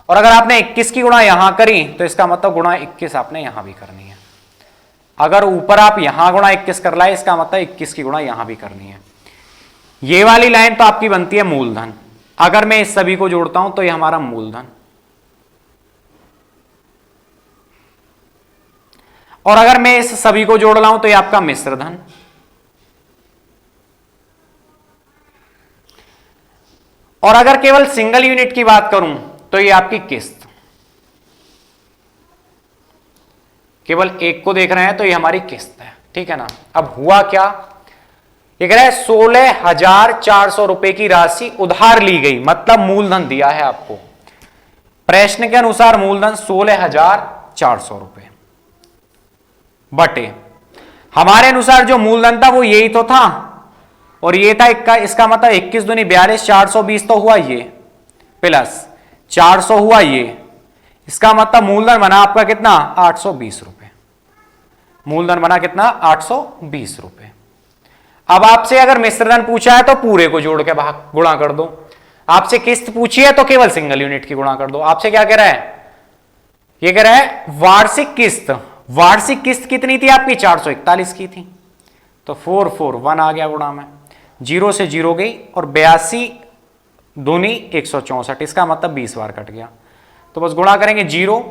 और अगर आपने 21 की गुणा यहां करी तो इसका मतलब गुणा 21 आपने यहां भी करनी है। अगर ऊपर आप यहां गुणा 21 कर लाए, इसका मतलब 21 की गुणा यहां भी करनी है। ये वाली लाइन तो आपकी बनती है मूलधन, अगर मैं इस सभी को जोड़ता हूं तो ये हमारा मूलधन, और अगर मैं इस सभी को जोड़ रहा हूं तो ये आपका मिश्रधन, और अगर केवल सिंगल यूनिट की बात करूं तो ये आपकी किस्त, केवल एक को देख रहे हैं तो ये हमारी किस्त है, ठीक है ना। अब हुआ क्या, ये कह रहा है 16,400 रुपए की राशि उधार ली गई, मतलब मूलधन दिया है आपको। प्रश्न के अनुसार मूलधन 16,400 रुपए बटे हमारे अनुसार जो मूलधन था वो यही तो था, और ये था इसका मतलब 21 दूनी 42, 420 तो हुआ ये, प्लस 400 हुआ ये, इसका मतलब मूलधन बना आपका कितना 820 रुपए। मूलधन बना कितना 820 रुपए। अब आपसे अगर मिश्रधन पूछा है तो पूरे को जोड़ के भाग गुणा कर दो, आपसे किस्त पूछी है तो केवल सिंगल यूनिट की गुणा कर दो। आपसे क्या कह रहा है, ये कह रहा है वार्षिक किस्त, वार्षिक किस्त कितनी थी आपकी 441 की थी, तो 441 आ गया गुणा में, 0 से 0 गई और 82 दूनी 164, इसका मतलब 20 बार कट गया, तो बस गुणा करेंगे 0,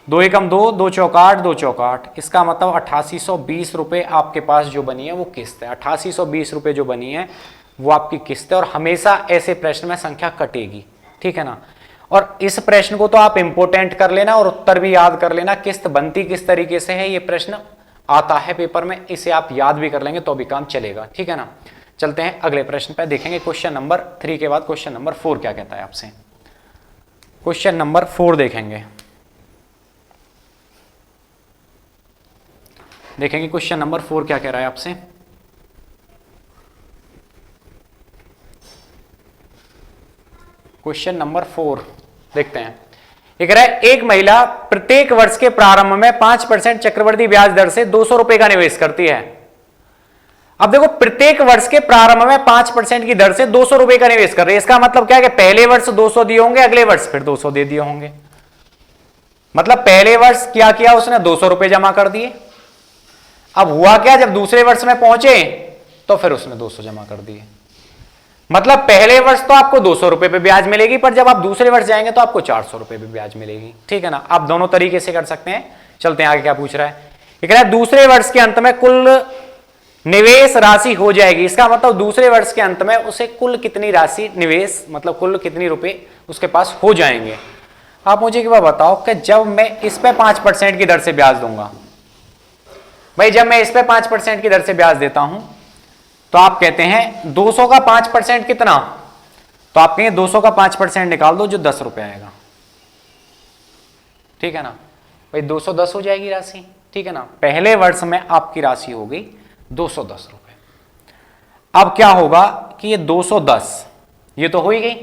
2 एकम 2, 2 चौक 8, 2 चौक 8, इसका मतलब 8820 रुपए आपके पास जो बनी है वो किस्त है। 8820 रुपए जो बनी है वो आपकी किस्त है, और हमेशा ऐसे प्रश्न में संख्या कटेगी, ठीक है ना। और इस प्रश्न को तो आप इंपोर्टेंट कर लेना और उत्तर भी याद कर लेना, किस्त बनती किस तरीके से है ये प्रश्न आता है पेपर में, इसे आप याद भी कर लेंगे तो भी काम चलेगा, ठीक है ना। चलते हैं अगले प्रश्न पर, देखेंगे क्वेश्चन नंबर 3 के बाद क्वेश्चन नंबर 4 क्या कहता है आपसे। क्वेश्चन नंबर 4 देखेंगे क्वेश्चन नंबर 4 क्या कह रहा है आपसे। क्वेश्चन नंबर 4 देखते हैं। ये कह रहा है एक महिला प्रत्येक वर्ष के प्रारंभ में 5% चक्रवृद्धि ब्याज दर से 200 रुपए का निवेश करती है। अब देखो, प्रत्येक वर्ष के प्रारंभ में 5% की दर से 200 रुपए का निवेश कर रही है, इसका मतलब क्या है कि पहले वर्ष 200 दिए होंगे, अगले वर्ष फिर 200 दे दिए होंगे। मतलब पहले वर्ष क्या किया उसने, 200 रुपए जमा कर दिए। अब हुआ क्या, जब दूसरे वर्ष में पहुंचे तो फिर उसने 200 जमा कर दिए। मतलब पहले वर्ष तो आपको 200 रुपए पे ब्याज मिलेगी, पर जब आप दूसरे वर्ष जाएंगे तो आपको 400 रुपए पे ब्याज मिलेगी, ठीक है ना। आप दोनों तरीके से कर सकते हैं। चलते हैं आगे क्या पूछ रहा है। ये कह रहा है दूसरे वर्ष के अंत में कुल निवेश राशि हो जाएगी, इसका मतलब दूसरे वर्ष के अंत में उसे कुल कितनी राशि निवेश, मतलब कुल कितनी रुपए उसके पास हो जाएंगे। आप मुझे एक बार बताओ कि जब मैं इस पे 5% की दर से ब्याज दूंगा, भाई जब मैं इस पे 5% की दर से ब्याज देता हूं तो आप कहते हैं 200 का 5% कितना, तो आप कहेंगे 200 का 5% निकाल दो जो 10 रुपए आएगा, ठीक है ना। भाई 210 हो जाएगी राशि, ठीक है ना। पहले वर्ष में आपकी राशि हो गई 210 रुपए। अब क्या होगा कि ये 210 ये तो हो ही गई,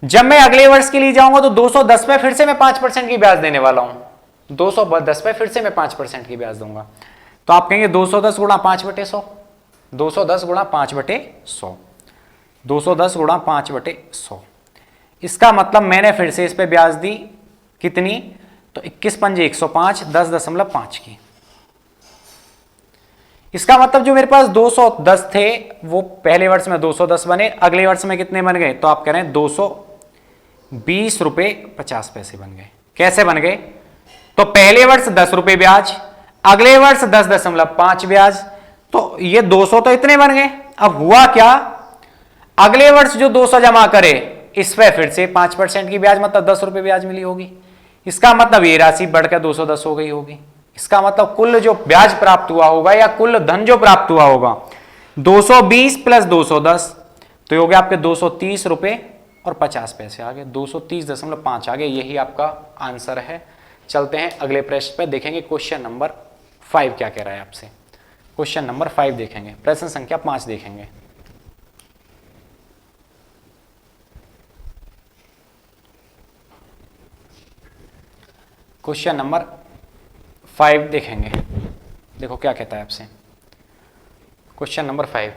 जब मैं अगले वर्ष के लिए जाऊंगा तो 210 में फिर से मैं 5% की ब्याज देने वाला हूं, 210 में फिर से मैं 5% की ब्याज दूंगा, तो आप कहेंगे 210 गुणा 5/100, 210 गुणा 5/100, 210 गुणा 5/100, इसका मतलब मैंने फिर से इस पे ब्याज दी कितनी, तो 21 पंजे 105, 10.5 की। इसका मतलब जो मेरे पास 210 थे वो पहले वर्ष में 210 बने, अगले वर्ष में कितने बन गए, तो आप कह रहे हैं 220 रुपए 50 पैसे बन गए। कैसे बन गए, तो पहले वर्ष 10 रुपए ब्याज, अगले वर्ष 10.5 ब्याज, तो ये 200 तो इतने बन गए। अब हुआ क्या, अगले वर्ष जो 200 जमा करे इस पे फिर से 5% की ब्याज, मतलब 10 रुपए ब्याज मिली होगी, इसका मतलब ये राशि बढ़कर 210 हो गई होगी। इसका मतलब कुल जो ब्याज प्राप्त हुआ होगा या कुल धन जो प्राप्त हुआ होगा 220 प्लस 210, तो हो गया आपके 230 रुपए और 50 पैसे आ गए, 230.5 आ गए। यही आपका आंसर है। चलते हैं अगले प्रश्न पे, देखेंगे क्वेश्चन नंबर 5 क्या कह रहा है आपसे। क्वेश्चन नंबर 5 देखेंगे, प्रश्न संख्या 5 देखेंगे। क्वेश्चन नंबर 5 देखेंगे, देखो क्या कहता है आपसे। क्वेश्चन नंबर 5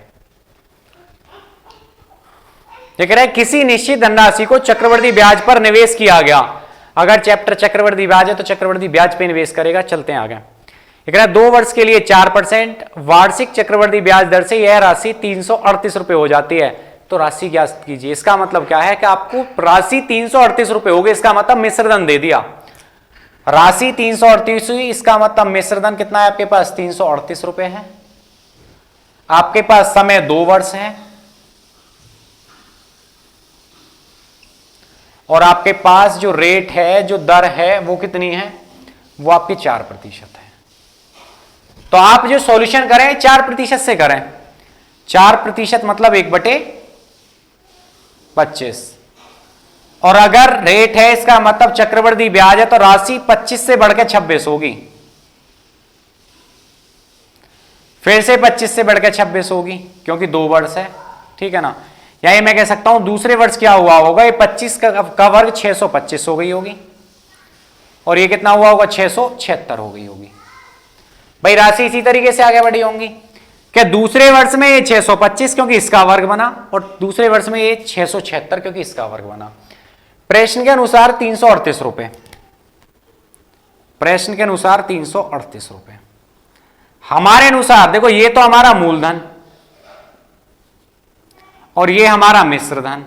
ये कह रहा है किसी निश्चित धनराशि को चक्रवृद्धि ब्याज पर निवेश किया गया। अगर चैप्टर चक्रवृद्धि ब्याज है तो चक्रवृद्धि ब्याज पे निवेश करेगा। चलते हैं आगे। ये कह रहा है 2 वर्ष के लिए 4% वार्षिक चक्रवृद्धि ब्याज दर से यह राशि 338 रुपए हो जाती है, तो राशि क्या कीजिए। इसका मतलब क्या है कि आपको राशि 338 रुपए हो गई, इसका मतलब मिश्रधन दे दिया। राशि 338 हुई, इसका मतलब मिश्रधन कितना है आपके पास, 338 रुपए है। आपके पास समय 2 वर्ष है, और आपके पास जो रेट है, जो दर है, वो कितनी है, वो आपकी 4% है। तो आप जो सॉल्यूशन करें 4% से करें। 4% मतलब 1/25। और अगर रेट है, इसका मतलब चक्रवृद्धि ब्याज है, तो राशि 25 से बढ़कर 26 होगी। फिर से 25 से बढ़कर 26 होगी, क्योंकि 2 वर्ष है, ठीक है ना। या मैं कह सकता हूं दूसरे वर्ष क्या हुआ होगा, ये 25 का वर्ग 625 हो गई होगी, और ये कितना हुआ होगा, 676 हो गई होगी। भाई राशि इसी तरीके से आगे बढ़ी होंगी कि दूसरे वर्ष में ये 625 क्योंकि इसका वर्ग बना, और दूसरे वर्ष में ये 676 क्योंकि इसका वर्ग बना। प्रश्न के अनुसार 338 रुपए, प्रश्न के अनुसार 338 रुपए। हमारे अनुसार देखो, ये तो हमारा मूलधन और ये हमारा मिश्र धन।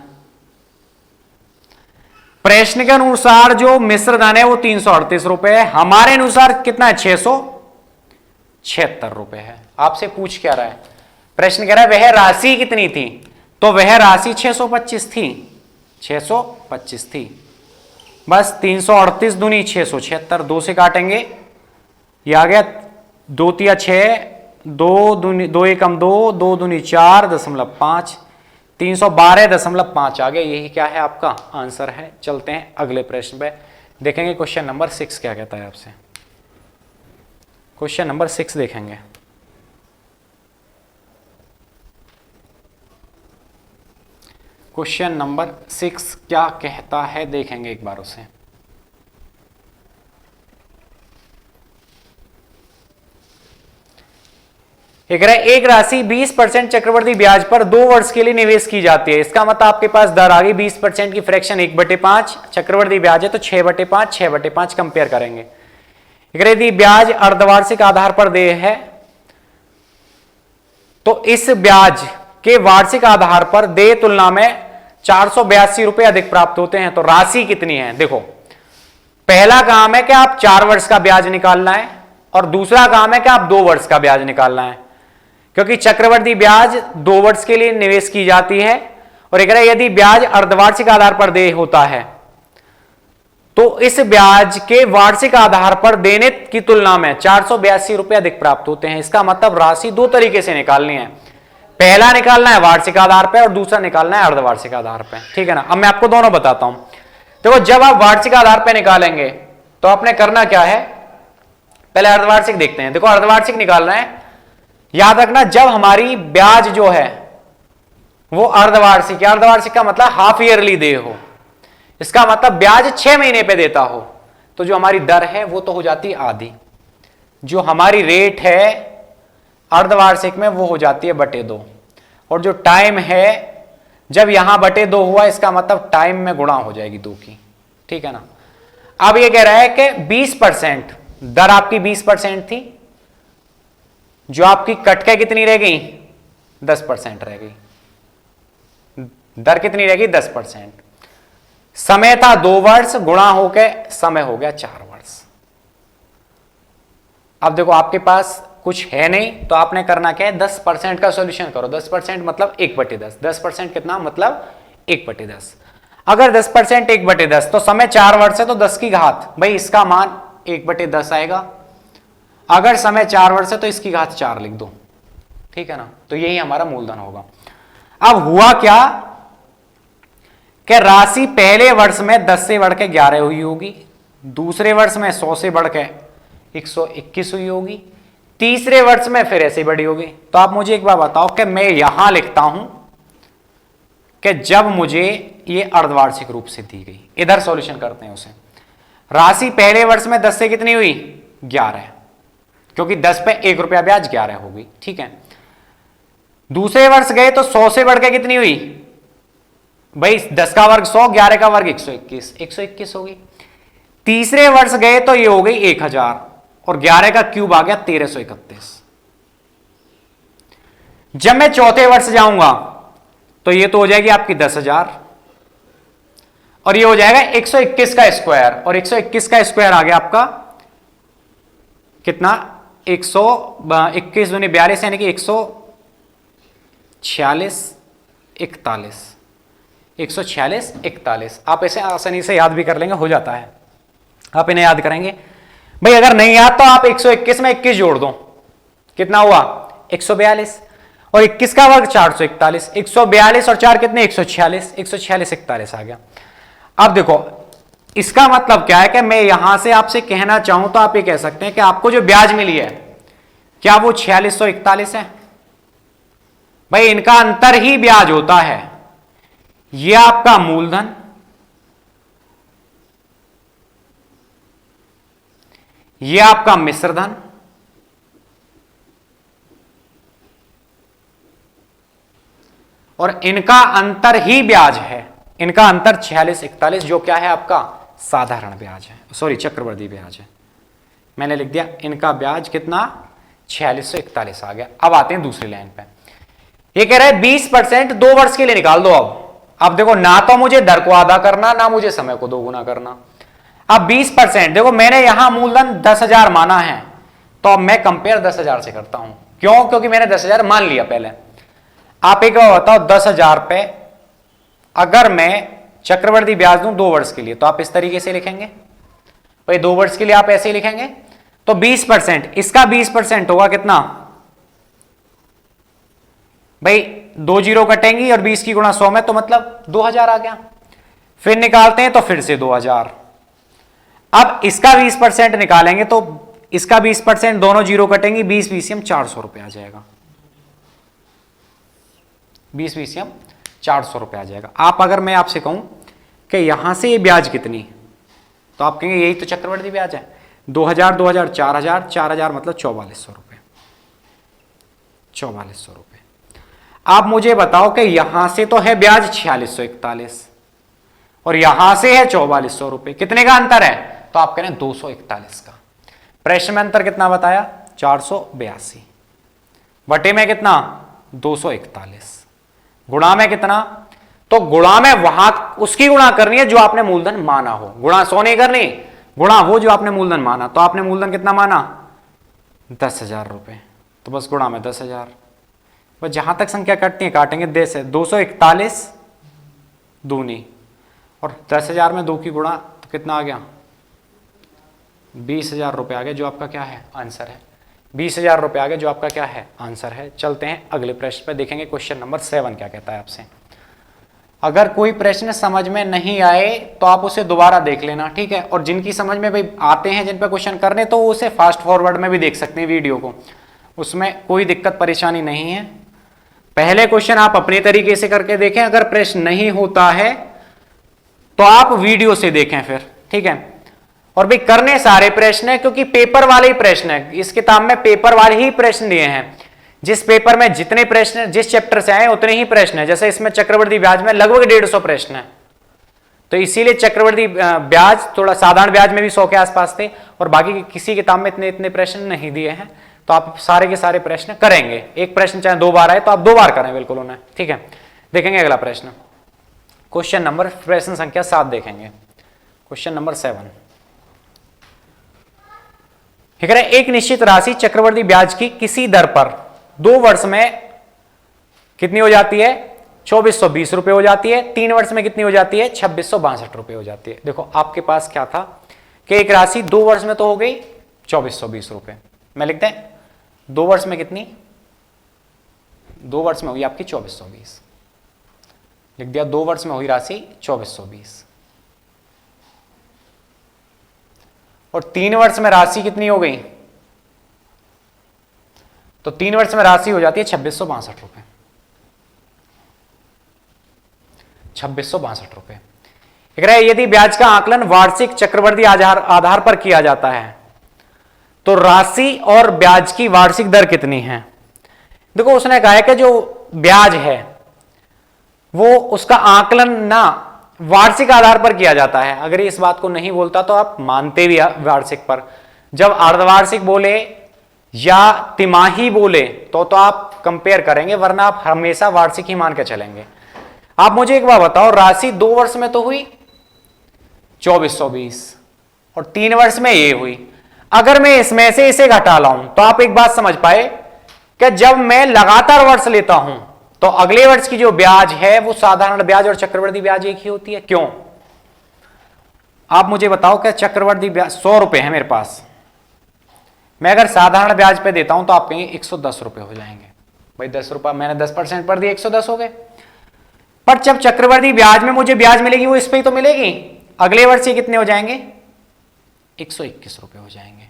प्रश्न के अनुसार जो मिश्र धन है वो 338 रुपए है, हमारे अनुसार कितना है, 676 रुपए है। आपसे पूछ क्या रहा है, प्रश्न कह रहा है वह राशि कितनी थी, तो वह राशि 625 थी, 625 थी। बस 338 दूनी 676, 2 से काटेंगे, ये आ गया 2 तिया 6, 2 दूनी 2 एकम 2, 2 दूनी 4.5, 312.5 आ गया। यही क्या है, आपका आंसर है। चलते हैं अगले प्रश्न पे, देखेंगे क्वेश्चन नंबर 6 क्या कहता है आपसे। क्वेश्चन नंबर 6 देखेंगे। क्वेश्चन नंबर 6 क्या कहता है, देखेंगे एक बार उसे। एक राशि 20% चक्रवृद्धि ब्याज पर 2 वर्ष के लिए निवेश की जाती है। इसका मतलब आपके पास दर आ गई 20% की, फ्रैक्शन 1/5, चक्रवृद्धि ब्याज है तो 6/5, 6/5 कंपेयर करेंगे। यदि ब्याज अर्धवार्षिक आधार पर देय है तो इस ब्याज के वार्षिक आधार पर देय तुलना में 482 रुपए अधिक प्राप्त होते हैं। तो राशि कितनी है, देखो पहला काम है कि आप 4 वर्ष का ब्याज निकालना है, और दूसरा काम है कि आप 2 वर्ष का ब्याज निकालना है, क्योंकि चक्रवृद्धि ब्याज 2 वर्ष के लिए निवेश की जाती है। और यदि ब्याज अर्धवार्षिक आधार पर देय होता है तो इस ब्याज के वार्षिक आधार पर देने की तुलना में 482 रुपए अधिक प्राप्त होते हैं। इसका मतलब राशि 2 तरीके से निकालनी है, पहला निकालना है वार्षिक आधार पर और दूसरा निकालना है अर्धवार्षिक आधार पर, ठीक है ना। अब मैं आपको दोनों बताता हूं। देखो जब आप वार्षिक आधार पर निकालेंगे तो आपने करना क्या है, पहले अर्धवार्षिक देखते हैं। देखो अर्धवार्षिक निकालना है, याद रखना जब हमारी ब्याज जो है वो अर्धवार्षिक, अर्धवार्षिक का मतलब हाफ ईयरली दे हो, इसका मतलब ब्याज 6 महीने पे देता हो, तो जो हमारी दर है वो तो हो जाती है आधी। जो हमारी रेट है अर्धवार्षिक में वो हो जाती है बटे 2, और जो टाइम है जब यहां बटे 2 हुआ, इसका मतलब टाइम में गुणा हो जाएगी 2 की, ठीक है ना। अब ये कह रहा है कि 20%, दर आपकी 20% थी, जो आपकी कट के कितनी रह गई, 10% रह गई। दर कितनी रह गई, 10%। समय था 2 वर्ष, गुणा होके समय हो गया 4 वर्ष। अब देखो आपके पास कुछ है नहीं, तो आपने करना क्या है, 10% का सॉल्यूशन करो। 10% मतलब 1/10, 10% कितना मतलब 1/10। अगर 10% 1/10 तो समय 4 वर्ष है तो 10 की घात, भाई इसका मान 1/10 आएगा। अगर समय 4 वर्ष है तो इसकी घात 4 लिख दो, ठीक है ना। तो यही हमारा मूलधन होगा। अब हुआ क्या कि राशि पहले वर्ष में 10 से बढ़ के 11 हुई होगी, दूसरे वर्ष में 100 से बढ़ के 121 हुई होगी, तीसरे वर्ष में फिर ऐसे बढ़ी होगी। तो आप मुझे एक बार बताओ कि मैं यहां लिखता हूं कि जब मुझे ये अर्धवार्षिक रूप से दी गई, इधर सॉल्यूशन करते हैं उसे। राशि पहले वर्ष में 10 से कितनी हुई, 11, क्योंकि 10 पे 1 रुपया ब्याज 11 होगी, ठीक है। दूसरे वर्ष गए तो 100 से बढ़ के कितनी हुई, भाई 10 का वर्ग 100, 11 का वर्ग 121, 121 होगी। तीसरे वर्ष गए तो ये हो गई 1000, और 11 का क्यूब आ गया 1331। जब मैं चौथे वर्ष जाऊंगा तो ये तो हो जाएगी आपकी 10,000, और ये हो जाएगा 121 का स्क्वायर, और 121 का स्क्वायर आ गया आपका कितना, 121 दूनी 42 यानी कि 146, 41, 146 41। आप इसे आसानी से याद भी कर लेंगे, हो जाता है। आप इन्हें याद करेंगे भाई, अगर नहीं याद तो आप 121 में 21 जोड़ दो, कितना हुआ 142, और 21 का वर्ग 441, 142 और 4 कितने 146, 146 41 आ गया। अब देखो इसका मतलब क्या है कि मैं यहां से आपसे कहना चाहूं तो आप ये कह सकते हैं कि आपको जो ब्याज मिली है क्या वो 4641 है? भाई इनका अंतर ही ब्याज होता है। ये आपका मूलधन, ये आपका मिश्रधन, और इनका अंतर ही ब्याज है। इनका अंतर 4641 जो क्या है आपका साधारण ब्याज है, सॉरी चक्रवर्ती ब्याज है। मैंने लिख दिया इनका ब्याज कितना 4641 आ गया। अब आते हैं दूसरी लाइन पे। ये कह रहा है 20% 2 वर्ष के लिए निकाल दो। अब देखो ना तो मुझे दर को आधा करना, ना मुझे समय को दोगुना करना। अब 20% देखो मैंने यहां मूलधन 10,000 माना है, तो अब मैं कंपेयर 10,000 से करता हूं। क्यों? क्योंकि मैंने 10,000 मान लिया पहले। आप एक बार बताओ 10,000 पे अगर मैं चक्रवर्ती ब्याज दूं 2 वर्ष के लिए, तो आप इस तरीके से लिखेंगे भाई, 2 वर्ष के लिए आप ऐसे ही लिखेंगे। तो 20%, इसका 20% होगा कितना भाई, 2 जीरो कटेंगी और 20 की गुणा 100 में, तो मतलब 2,000 आ गया। फिर निकालते हैं तो फिर से 2,000। अब इसका 20% निकालेंगे तो इसका 20%, दोनों जीरो कटेंगी, 20 बीसीएम 400 रुपए आ जाएगा। 20 बीसीएम 400 रुपए आ जाएगा। आप अगर मैं आपसे कहूं कि यहां से ये ब्याज कितनी, तो आप कहेंगे यही तो चक्रवर्ती ब्याज है। 2,000 2,000 4,000 4,000 मतलब 4,400 रुपए, 4,400 रुपए। आप मुझे बताओ कि यहां से तो है ब्याज 4641 और यहां से है 4,400 रुपए, कितने का अंतर है? तो आप कह रहे हैं 241 का। प्रश्न में अंतर कितना बताया 482, बटे में कितना 241, गुणा में कितना, तो गुणा में वहां उसकी गुणा करनी है जो आपने मूलधन माना हो, गुणा 100 नहीं करनी, गुणा वो जो आपने मूलधन माना। तो आपने मूलधन कितना माना 10,000 रुपए, तो बस गुणा में 10,000। बस जहां तक संख्या कटती है काटेंगे 241 दूनी, और 10,000 में 2 की गुणा तो कितना आ गया 20,000 रुपए आ गया, जो आपका क्या है आंसर है। 20,000 रुपए आ गया, जो आपका क्या है आंसर है। चलते हैं अगले प्रश्न पे, देखेंगे क्वेश्चन नंबर 7 क्या कहता है आपसे। अगर कोई प्रश्न समझ में नहीं आए तो आप उसे दोबारा देख लेना, ठीक है। और जिनकी समझ में भाई आते हैं, जिन पे क्वेश्चन करने, तो उसे फास्ट फॉरवर्ड में भी देख सकते हैं वीडियो को, उसमें कोई दिक्कत परेशानी नहीं है। पहले क्वेश्चन आप अपने तरीके से करके देखें, अगर प्रश्न नहीं होता है तो आप वीडियो से देखें फिर, ठीक है। और भाई करने सारे प्रश्न है, क्योंकि पेपर वाले ही प्रश्न है, इस किताब में पेपर वाले ही प्रश्न दिए हैं। जिस पेपर में जितने प्रश्न जिस चैप्टर से आए उतने ही प्रश्न है। जैसे इसमें चक्रवर्ती ब्याज में लगभग 150 प्रश्न है, तो इसीलिए चक्रवर्ती ब्याज, थोड़ा साधारण ब्याज में भी 100 के आसपास थे, और बाकी किसी किताब में इतने इतने प्रश्न नहीं दिए हैं। तो आप सारे के सारे प्रश्न करेंगे, एक प्रश्न चाहे 2 बार आए तो आप 2 बार करें बिल्कुल उन्हें, ठीक है। देखेंगे अगला प्रश्न, क्वेश्चन नंबर, प्रश्न संख्या 7 देखेंगे, क्वेश्चन नंबर 7। ठीक है, एक निश्चित राशि चक्रवर्ती ब्याज की किसी दर पर 2 वर्ष में कितनी हो जाती है 2,420 रुपए हो जाती है, 3 वर्ष में कितनी हो जाती है 2,662 रुपए हो जाती है। देखो आपके पास क्या था कि एक राशि 2 वर्ष में तो हो गई 2,420 रुपए, मैं लिखते हैं 2 वर्ष में कितनी, 2 वर्ष में हुई आपकी 2,420, लिख दिया 2 वर्ष में हुई राशि 2,420, और 3 वर्ष में राशि कितनी हो गई, तो 3 वर्ष में राशि हो जाती है 2,662 रुपए, 2,662 रुपए। यदि ब्याज का आकलन वार्षिक चक्रवर्ती आधार पर किया जाता है तो राशि और ब्याज की वार्षिक दर कितनी है। देखो उसने कहा है कि जो ब्याज है वो उसका आकलन ना वार्षिक आधार पर किया जाता है। अगर इस बात को नहीं बोलता तो आप मानते भी वार्षिक पर, जब अर्धवार्षिक बोले या तिमाही बोले तो आप कंपेयर करेंगे, वरना आप हमेशा वार्षिक ही मान के चलेंगे। आप मुझे एक बार बताओ, राशि 2 वर्ष में तो हुई 2,420 और 3 वर्ष में ये हुई, अगर मैं इसमें से इसे घटा लाऊं तो आप एक बात समझ पाए कि जब मैं लगातार वर्ष लेता हूं तो अगले वर्ष की जो ब्याज है वो साधारण ब्याज और चक्रवृद्धि ब्याज एक ही होती है। क्यों? आप मुझे बताओ, क्या चक्रवृद्धि ब्याज 100 रुपए है मेरे पास, मैं अगर साधारण ब्याज पे देता हूं तो आप कहेंगे 110 रुपए हो जाएंगे। भाई 10 रुपए मैंने 10% पर दिए, 110 हो गए। पर जब चक्रवृद्धि ब्याज में मुझे ब्याज मिलेगी वो इस पे ही तो मिलेगी। अगले वर्ष ये कितने हो जाएंगे? 121 रुपए हो जाएंगे,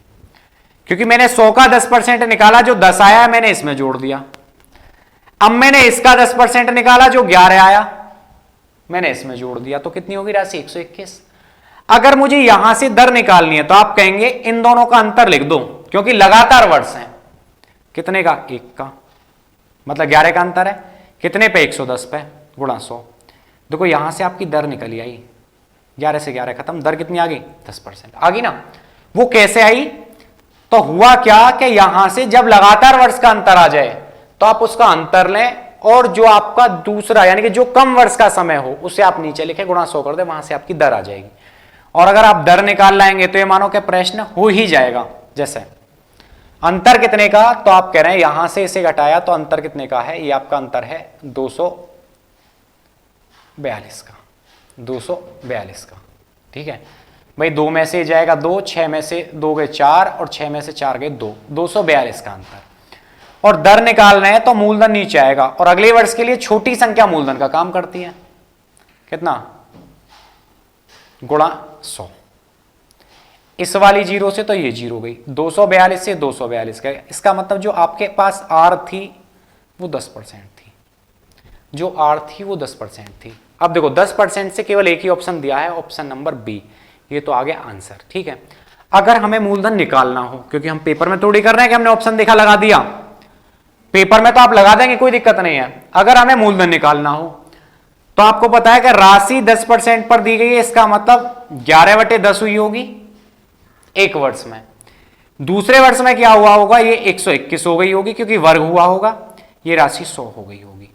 क्योंकि मैंने 100 का 10% निकाला, जो 10 आया मैंने इसमें जोड़ दिया। अब मैंने इसका 10% निकाला, जो 11 आया मैंने इसमें जोड़ दिया, तो कितनी होगी राशि? 121। अगर मुझे यहां से दर निकालनी है तो आप कहेंगे इन दोनों का अंतर लिख दो, क्योंकि लगातार वर्ष हैं। कितने का? 1 का, मतलब 11 का अंतर है। कितने पे? 110 पे, गुणा 100। देखो यहां से आपकी दर निकली आई, 11 से 11 खत्म, दर कितनी आ गई? 10% आ गई ना। वो कैसे आई? तो हुआ क्या कि यहां से जब लगातार वर्ष का अंतर आ जाए तो आप उसका अंतर लें, और जो आपका दूसरा यानी कि जो कम वर्ष का समय हो उसे आप नीचे लिखे, गुणा 100 कर दे, वहां से आपकी दर आ जाएगी। और अगर आप दर निकाल लाएंगे तो ये मानो कि प्रश्न हो ही जाएगा। जैसे अंतर कितने का, तो आप कह रहे हैं यहां से इसे घटाया तो अंतर कितने का है? ये आपका अंतर है 242 का, 242 का। ठीक है भाई, 2 में से जाएगा 2, 6 में से 2 गए 4, और 6 में से 4 गए 2, 242 का अंतर। और दर निकाल रहे हैं तो मूलधन नीचे आएगा, और अगले वर्ष के लिए छोटी संख्या मूलधन का काम करती है। कितना? गुणा 100। इस वाली 0 से तो ये 0 गई, 242 से 242 का। इसका मतलब जो आपके पास आर थी वो 10% थी, जो आर थी वो 10% थी। अब देखो 10% से केवल एक ही ऑप्शन दिया है, ऑप्शन नंबर बी, ये तो आ गया आंसर। ठीक है, अगर हमें मूलधन निकालना हो, क्योंकि हम पेपर में थोड़ी कर रहे हैं कि हमने ऑप्शन देखा लगा दिया, पेपर में तो आप लगा देंगे, कोई दिक्कत नहीं है। अगर हमें मूलधन निकालना हो तो आपको पता है कि राशि 10% पर दी गई है, इसका मतलब 11/10 हुई होगी एक वर्ष में। दूसरे वर्ष में क्या हुआ होगा? ये 121 हो गई होगी, क्योंकि वर्ग हुआ होगा, ये राशि 100 हो गई होगी।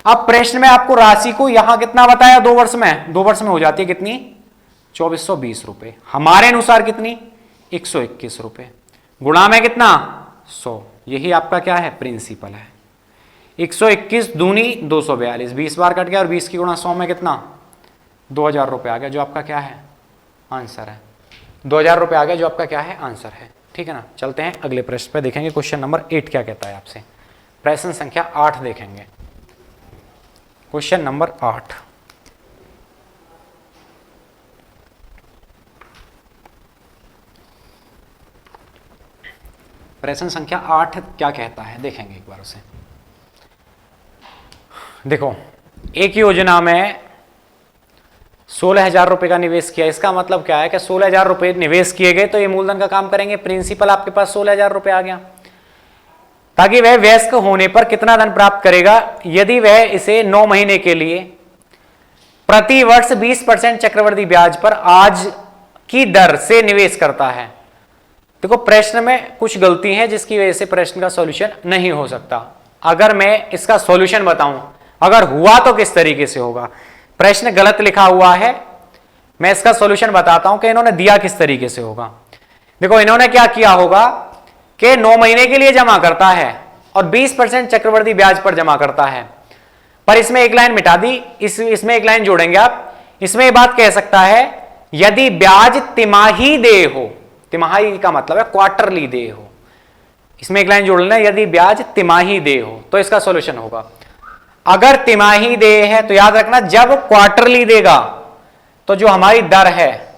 अब प्रश्न में आपको राशि को यहां कितना बताया? 2 वर्ष में, 2 वर्ष में हो जाती है कितनी? 2420 रुपए। हमारे अनुसार कितनी? 121 रुपए। गुणा में कितना? 100। यही आपका क्या है? प्रिंसिपल है। 121 दूनी 242, 20 बार कट गया, और 20 की गुणा 100 में कितना? 2000 रुपए आ गया, जो आपका क्या है? आंसर है। 2000 रुपए आ गया, जो आपका क्या है? आंसर है। ठीक है ना। चलते हैं अगले प्रश्न पे, देखेंगे क्वेश्चन नंबर 8 क्या कहता है आपसे। प्रश्न संख्या 8 देखेंगे, क्वेश्चन नंबर 8। प्रश्न संख्या 8 क्या कहता है, देखेंगे एक बार उसे। देखो, एक योजना में 16,000 रुपए का निवेश किया। इसका मतलब क्या है कि 16,000 रुपए निवेश किए गए तो ये मूलधन का काम करेंगे। प्रिंसिपल आपके पास 16,000 रुपए आ गया, ताकि वह वयस्क होने पर कितना धन प्राप्त करेगा? यदि वह इसे 9 महीने के लिए प्रति वर्ष 20% चक्रवृद्धि ब्याज पर आज की दर से निवेश करता है। देखो प्रश्न में कुछ गलती है जिसकी वजह से प्रश्न का सॉल्यूशन नहीं हो सकता। अगर मैं इसका सॉल्यूशन बताऊं, अगर हुआ तो किस तरीके से होगा। प्रश्न गलत लिखा हुआ है, मैं इसका सॉल्यूशन बताता हूं कि इन्होंने दिया किस तरीके से होगा। देखो इन्होंने क्या किया होगा कि 9 महीने के लिए जमा करता है और 20% चक्रवृद्धि ब्याज पर जमा करता है, पर इसमें एक लाइन मिटा दी, इसमें एक लाइन जोड़ेंगे आप। इसमें यह बात कह सकता है यदि ब्याज तिमाही देय हो, तिमाही का मतलब है क्वार्टरली देय हो, इसमें एक लाइन जोड़ लेना, यदि ब्याज तिमाही देय हो तो इसका सॉल्यूशन होगा। अगर तिमाही देय है तो याद रखना जब क्वार्टरली देगा तो जो हमारी दर है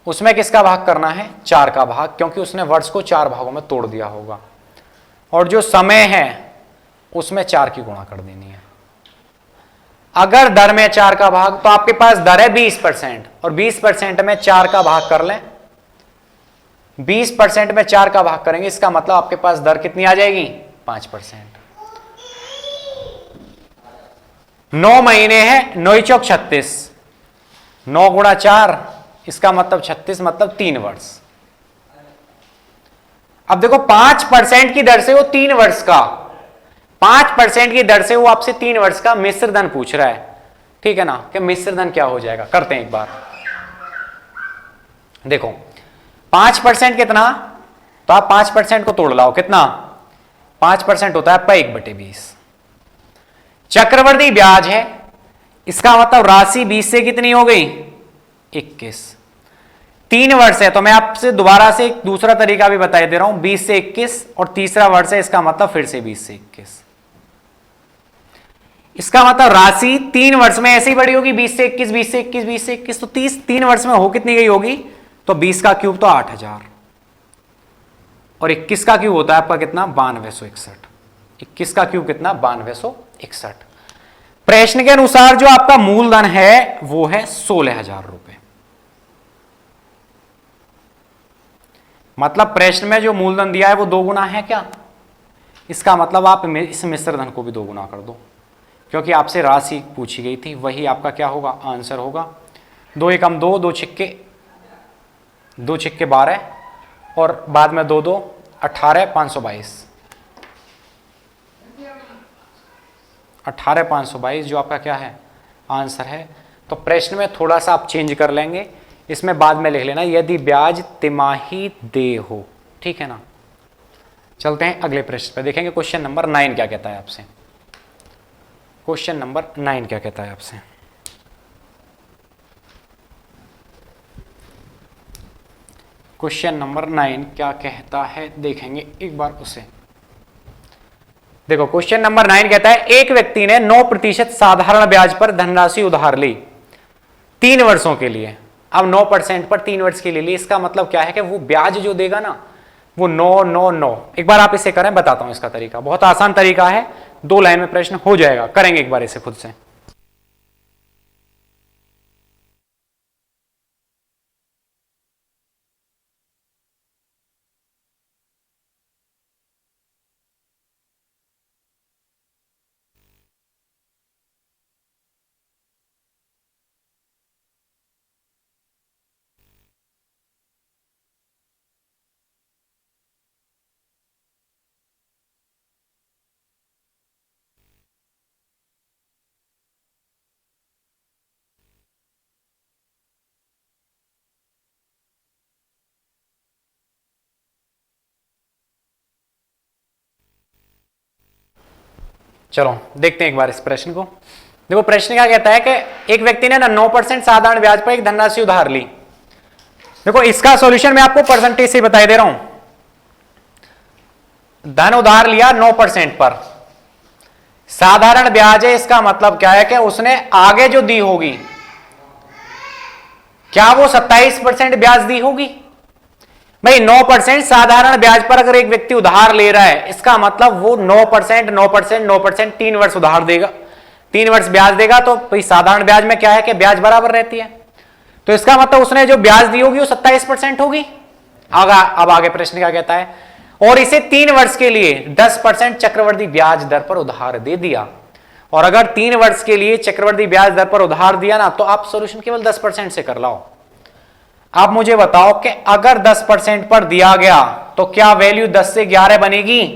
उसमें किसका भाग करना है? 4 का भाग, क्योंकि उसने वर्ष को 4 भागों में तोड़ दिया होगा, और जो समय है उसमें 4 की गुणा कर देनी है। अगर दर में 4 का भाग, तो आपके पास दर है 20%, और 20% में 4 का भाग कर लें, 20% में 4 का भाग करेंगे, इसका मतलब आपके पास दर कितनी आ जाएगी? 5%। 9 महीने है, 9 चौक 36, 9 गुणा 4, इसका मतलब 36, मतलब 3 वर्ष। अब देखो 5% की दर से वो 3 वर्ष का, 5% की दर से वो आपसे 3 वर्ष का मिश्र धन पूछ रहा है। ठीक है ना, कि मिश्र धन क्या हो जाएगा, करते हैं एक बार। देखो 5% कितना, तो आप 5% को तोड़ लाओ, कितना? 5% होता है आपका 1/20, चक्रवर्ती ब्याज है, इसका मतलब राशि 20 से कितनी हो गई 21। 3 वर्ष है तो मैं आपसे दोबारा से एक दूसरा तरीका भी बता दे रहा हूं, 20 से 21 और तीसरा वर्ष है, इसका मतलब फिर से 20 से 21। इसका मतलब राशि 3 वर्ष में ऐसे ही बढ़ी होगी, 20 से 21, 20 से 21, 20 से 21, तो 30 3 वर्ष में हो कितनी गई होगी, तो 20 का क्यूब तो 8000 और 21 का क्यूब होता है आपका कितना 9261। 21 का क्यूब कितना 9261। प्रश्न के अनुसार जो आपका मूलधन है वो है 16000 रुपए। मतलब प्रश्न में जो मूलधन दिया है वो 2 गुना है क्या, इसका मतलब आप इस मिश्र धन को भी 2 गुना कर दो, क्योंकि आपसे राशि पूछी गई थी, वही आपका क्या होगा आंसर होगा। 2 एकम 2, 2 छिक्के 12 और बाद में 2 2 18 522 18,522 जो आपका क्या है आंसर है। तो प्रश्न में थोड़ा सा आप चेंज कर लेंगे, इसमें बाद में लिख लेना यदि ब्याज तिमाही देय हो, ठीक है ना। चलते हैं अगले प्रश्न पे, देखेंगे क्वेश्चन नंबर 9 क्या कहता है आपसे। क्वेश्चन नंबर 9 क्या कहता है आपसे। क्वेश्चन नंबर 9 क्या कहता है देखेंगे एक बार उसे। देखो क्वेश्चन नंबर 9 कहता है एक व्यक्ति ने 9% साधारण ब्याज पर धनराशि उधार ली 3 वर्षों के लिए। अब 9% पर 3 वर्ष के लिए ली, इसका मतलब क्या है कि वो ब्याज जो देगा ना वो 999। एक बार आप इसे करें, बताता हूं इसका तरीका, बहुत आसान तरीका है, 2 लाइन में प्रश्न हो जाएगा, करेंगे एक बार इसे खुद से। चलो देखते हैं एक बार इस प्रश्न को। देखो प्रश्न क्या कहता है कि एक व्यक्ति ने ना 9% साधारण ब्याज पर एक धनराशि उधार ली। देखो इसका सॉल्यूशन मैं आपको परसेंटेज से बता दे रहा हूं। धन उधार लिया 9% पर, साधारण ब्याज है, इसका मतलब क्या है कि उसने आगे जो दी होगी क्या वो 27% ब्याज दी होगी। भाई 9% साधारण ब्याज पर अगर एक व्यक्ति उधार ले रहा है, इसका मतलब वो 9% 9% 9% 3 वर्ष उधार देगा, 3 वर्ष ब्याज देगा। तो भाई साधारण ब्याज में क्या है कि ब्याज बराबर रहती है, तो इसका मतलब उसने जो ब्याज दी होगी वो 27% होगी। अब आगे प्रश्न क्या कहता है, और इसे 3 वर्ष के लिए 10% चक्रवृद्धि ब्याज दर पर उधार दे दिया। और अगर 3 वर्ष के लिए चक्रवृद्धि ब्याज दर पर उधार दिया ना, तो आप सोल्यूशन केवल 10% से कर लाओ। आप मुझे बताओ कि अगर 10% पर दिया गया तो क्या वैल्यू 10 से 11 बनेगी,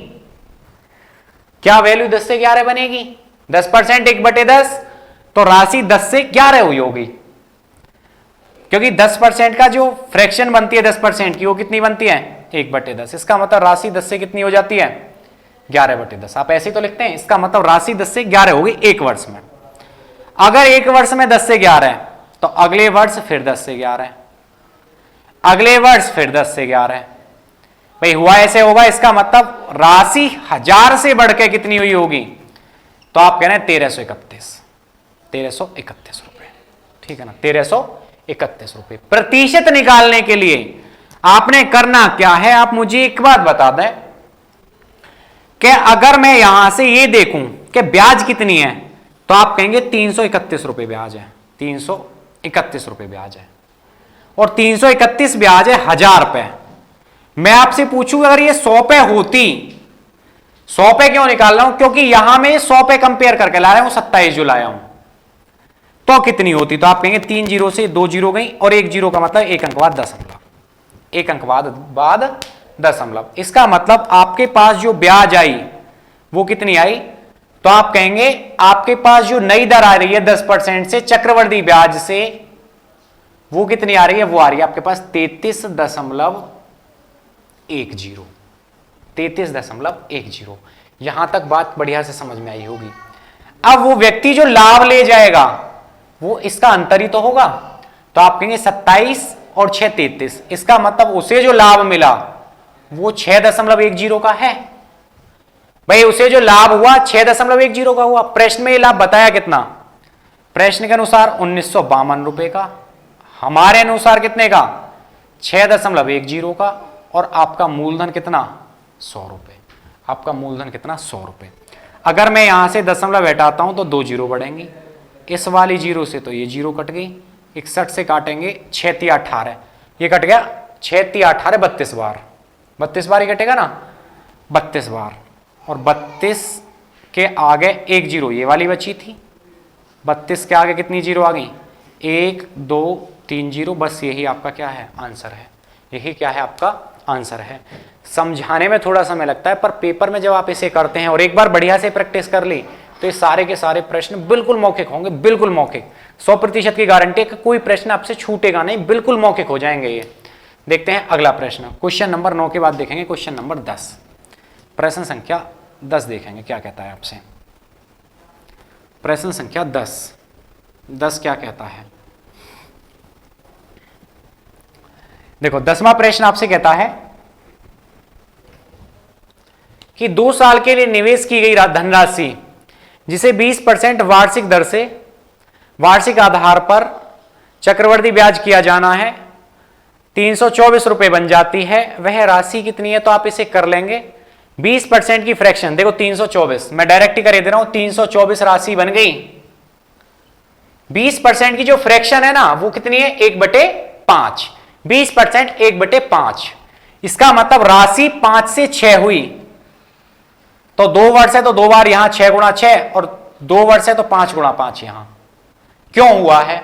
क्या वैल्यू 10 से 11 बनेगी। 10% 1/10, तो राशि 10 से 11 हुई होगी, क्योंकि 10% का जो फ्रैक्शन बनती है 10% की वो कितनी बनती है 1/10। इसका मतलब राशि 10 से कितनी हो जाती है 11/10। आप ऐसे ही तो लिखते हैं, इसका मतलब राशि 10 से 11 होगी एक वर्ष में। अगर एक वर्ष में 10 से 11 है तो अगले वर्ष फिर 10 से 11, अगले वर्ष फिर 10 से 11। भाई हुआ ऐसे होगा, इसका मतलब राशि 1000 से बढ़ के कितनी हुई होगी, तो आप कह रहे हैं 1331 रुपए, ठीक है ना। 1331 रुपए। प्रतिशत निकालने के लिए आपने करना क्या है, आप मुझे एक बात बता दें कि अगर मैं यहां से ये देखूं कि ब्याज कितनी है, तो आप कहेंगे 331 रुपए ब्याज है, 331 रुपए ब्याज है, और 331 ब्याज है 1000 पे। मैं आपसे पूछूं अगर ये 100 पे होती, 100 पे क्यों निकाल रहा हूं, क्योंकि यहां में 100 पे कंपेयर करके ला रहा हूं, 27 जो लाया हूं, तो कितनी होती, तो आप कहेंगे 3 जीरो से 2 जीरो गई, और 1 जीरो का मतलब 1 अंक बाद दशमलव, 1 अंक बाद दशमलव। इसका मतलब आपके पास जो ब्याज आई वो कितनी आई, तो आप कहेंगे आपके पास जो नई दर आ रही है 10% से चक्रवृद्धि ब्याज से, वो कितनी आ रही है, वो आ रही है आपके पास 33.10, 33.10। यहां तक बात बढ़िया से समझ में आई होगी। अब वो व्यक्ति जो लाभ ले जाएगा वो इसका अंतर ही तो होगा। तो आप कहेंगे 27 और 6 33, इसका मतलब उसे जो लाभ मिला वो 6.10 का है। भाई उसे जो लाभ हुआ 6.10 का हुआ। प्रश्न में ये लाभ बताया कितना? प्रश्न के अनुसार 1952 रुपए का, हमारे अनुसार कितने का? 6.10 का। और आपका मूलधन कितना? 100 रुपए। आपका मूलधन कितना? 100 रुपए। अगर मैं यहां से दशमलव हटाता हूं तो 2 जीरो बढ़ेंगी, इस वाली जीरो से तो ये जीरो कट गई, 61 से काटेंगे 6 × 18, ये कट गया 6 × 18 32 बार, 32 बार ही कटेगा ना, 32 बार। और 32 के आगे एक जीरो ये वाली बची थी, 32 के आगे कितनी जीरो आ गई? 1 2 3 जीरो। बस यही आपका क्या है? आंसर है। यही क्या है? आपका आंसर है। समझाने में थोड़ा समय लगता है, पर पेपर में जब आप इसे करते हैं और एक बार बढ़िया से प्रैक्टिस कर ली तो ये सारे के सारे प्रश्न बिल्कुल मौखिक होंगे, बिल्कुल मौखिक। 100% की गारंटी है कि कोई प्रश्न आपसे छूटेगा नहीं, बिल्कुल मौखिक हो जाएंगे ये। देखते हैं अगला प्रश्न। क्वेश्चन नंबर 9 के बाद देखेंगे क्वेश्चन नंबर 10। प्रश्न संख्या 10 देखेंगे क्या कहता है आपसे। प्रश्न संख्या 10 क्या कहता है? देखो 10वां प्रश्न आपसे कहता है कि 2 साल के लिए निवेश की गई धनराशि जिसे 20% वार्षिक दर से वार्षिक आधार पर चक्रवृद्धि ब्याज किया जाना है 324 रुपए बन जाती है, वह राशि कितनी है? तो आप इसे कर लेंगे 20% की फ्रैक्शन। देखो 324 मैं डायरेक्ट ही कर दे रहा हूं, 324 राशि बन गई। 20% की जो फ्रैक्शन है ना वो कितनी है? 1/5। 20% 1/5, इसका मतलब राशि 5 से 6 हुई। तो 2 वर्ष है तो 2 बार यहां 6 × 6, और 2 वर्ष है तो 5 × 5 यहां। क्यों हुआ है?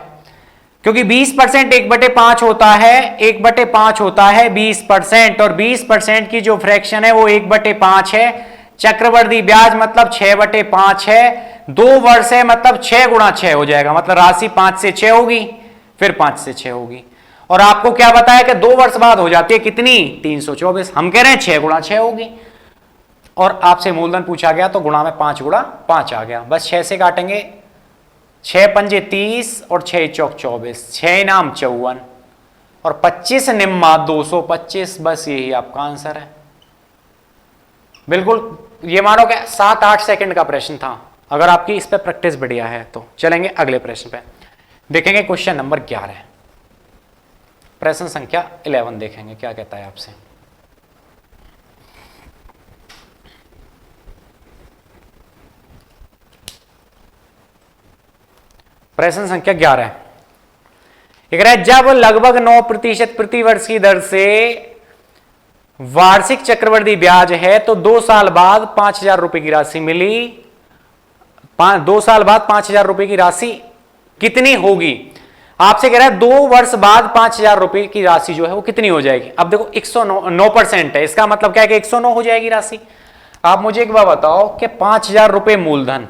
क्योंकि 20% 1/5 होता है, 1/5 होता है 20%, और 20% की जो फ्रैक्शन है वो 1/5 है। चक्रवृद्धि ब्याज मतलब 6/5 है। 2 वर्ष है मतलब 6 × 6 हो जाएगा, मतलब राशि 5 से 6 होगी, फिर 5 से 6 होगी। और आपको क्या बताया कि 2 वर्ष बाद हो जाती है कितनी? 324। हम कह रहे हैं 6 × 6 होगी। और आपसे मूलधन पूछा गया तो गुणा में 5 × 5 आ गया। बस 6 से काटेंगे, 6 पंजे 30 और 6 चौक 24, 6 नाम 54 और 25 निम्मा 225। बस यही आपका आंसर है। बिल्कुल ये मानो कि 7-8 सेकंड का प्रश्न था, अगर आपकी इस पे प्रैक्टिस बढ़िया है तो। चलेंगे अगले प्रश्न पे, देखेंगे क्वेश्चन नंबर 11। प्रश्न संख्या 11 देखेंगे क्या कहता है आपसे। प्रश्न संख्या 11 जब लगभग 9% प्रति वर्ष की दर से वार्षिक चक्रवृद्धि ब्याज है तो 2 साल बाद 5,000 रुपए की राशि मिली। 2 साल बाद 5,000 रुपए की राशि कितनी होगी? आपसे कह रहा है 2 वर्ष बाद 5,000 रुपए की राशि जो है वो कितनी हो जाएगी। अब देखो 109% है, इसका मतलब क्या है कि 109 हो जाएगी राशि। आप मुझे एक बार बताओ कि 5,000 रुपए मूलधन,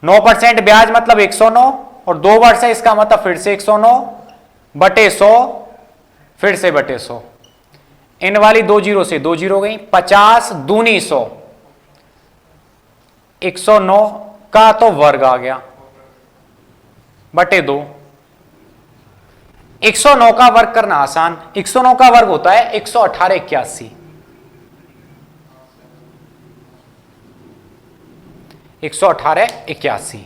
9% ब्याज मतलब 109, और 2 वर्ष है इसका मतलब फिर से 109/100, फिर से बटे 100। इन वाली 2 जीरो से 2 जीरो गई, 50 दूनी 100, 109 का तो वर्ग आ गया बटे 2। 109 का वर्ग करना आसान, 109 का वर्ग होता है 11881। 11881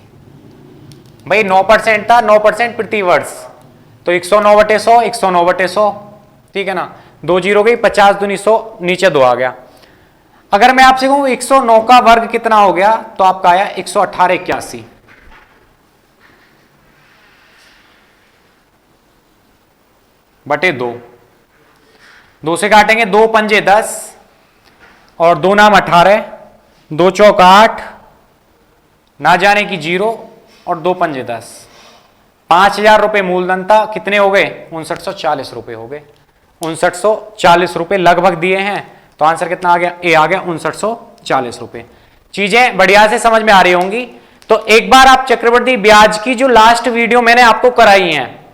भाई 9% था, 9% प्रति वर्ष, तो 109/100, 109/100, ठीक है ना। 2 जीरो गई, 50 दूनी 100, नीचे 2 आ गया। अगर मैं आपसे कहूं 109 का वर्ग कितना हो गया तो आपका आया 11881। बटे 2, 2 से काटेंगे, 2 पंजे 10 और 2 नाम 18, 2 चौक 8, ना जाने की 0 और 2 पंजे 10। 5,000 रुपए मूलधन था, कितने हो गए? 5940 रुपए हो गए। 5940 रुपए लगभग दिए हैं, तो आंसर कितना आ गया? ए आ गया 5940 रुपए। चीजें बढ़िया से समझ में आ रही होंगी। तो एक बार आप चक्रवृद्धि ब्याज की जो लास्ट वीडियो मैंने आपको कराई है,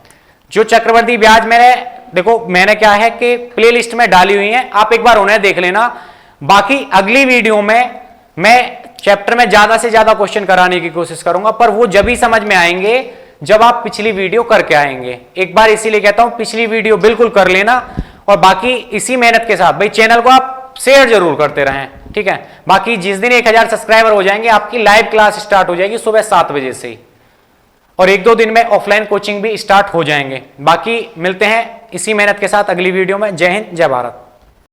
जो चक्रवृद्धि ब्याज मैंने क्या है कि प्लेलिस्ट में डाली हुई है, आप एक बार उन्हें देख लेना। बाकी अगली वीडियो में मैं चैप्टर में ज्यादा से ज्यादा क्वेश्चन कराने की कोशिश करूंगा, पर वो जब ही समझ में आएंगे जब आप पिछली वीडियो करके आएंगे। एक बार इसीलिए कहता हूं पिछली वीडियो बिल्कुल कर लेना, और बाकी इसी मेहनत के साथ भाई चैनल को आप शेयर जरूर करते रहें, ठीक है। बाकी जिस दिन 1000 सब्सक्राइबर हो जाएंगे आपकी लाइव क्लास स्टार्ट हो जाएगी सुबह 7 बजे से ही, और 1-2 दिन में ऑफलाइन कोचिंग भी स्टार्ट हो जाएंगे। बाकी मिलते हैं इसी मेहनत के साथ अगली वीडियो में। जय हिंद, जय भारत।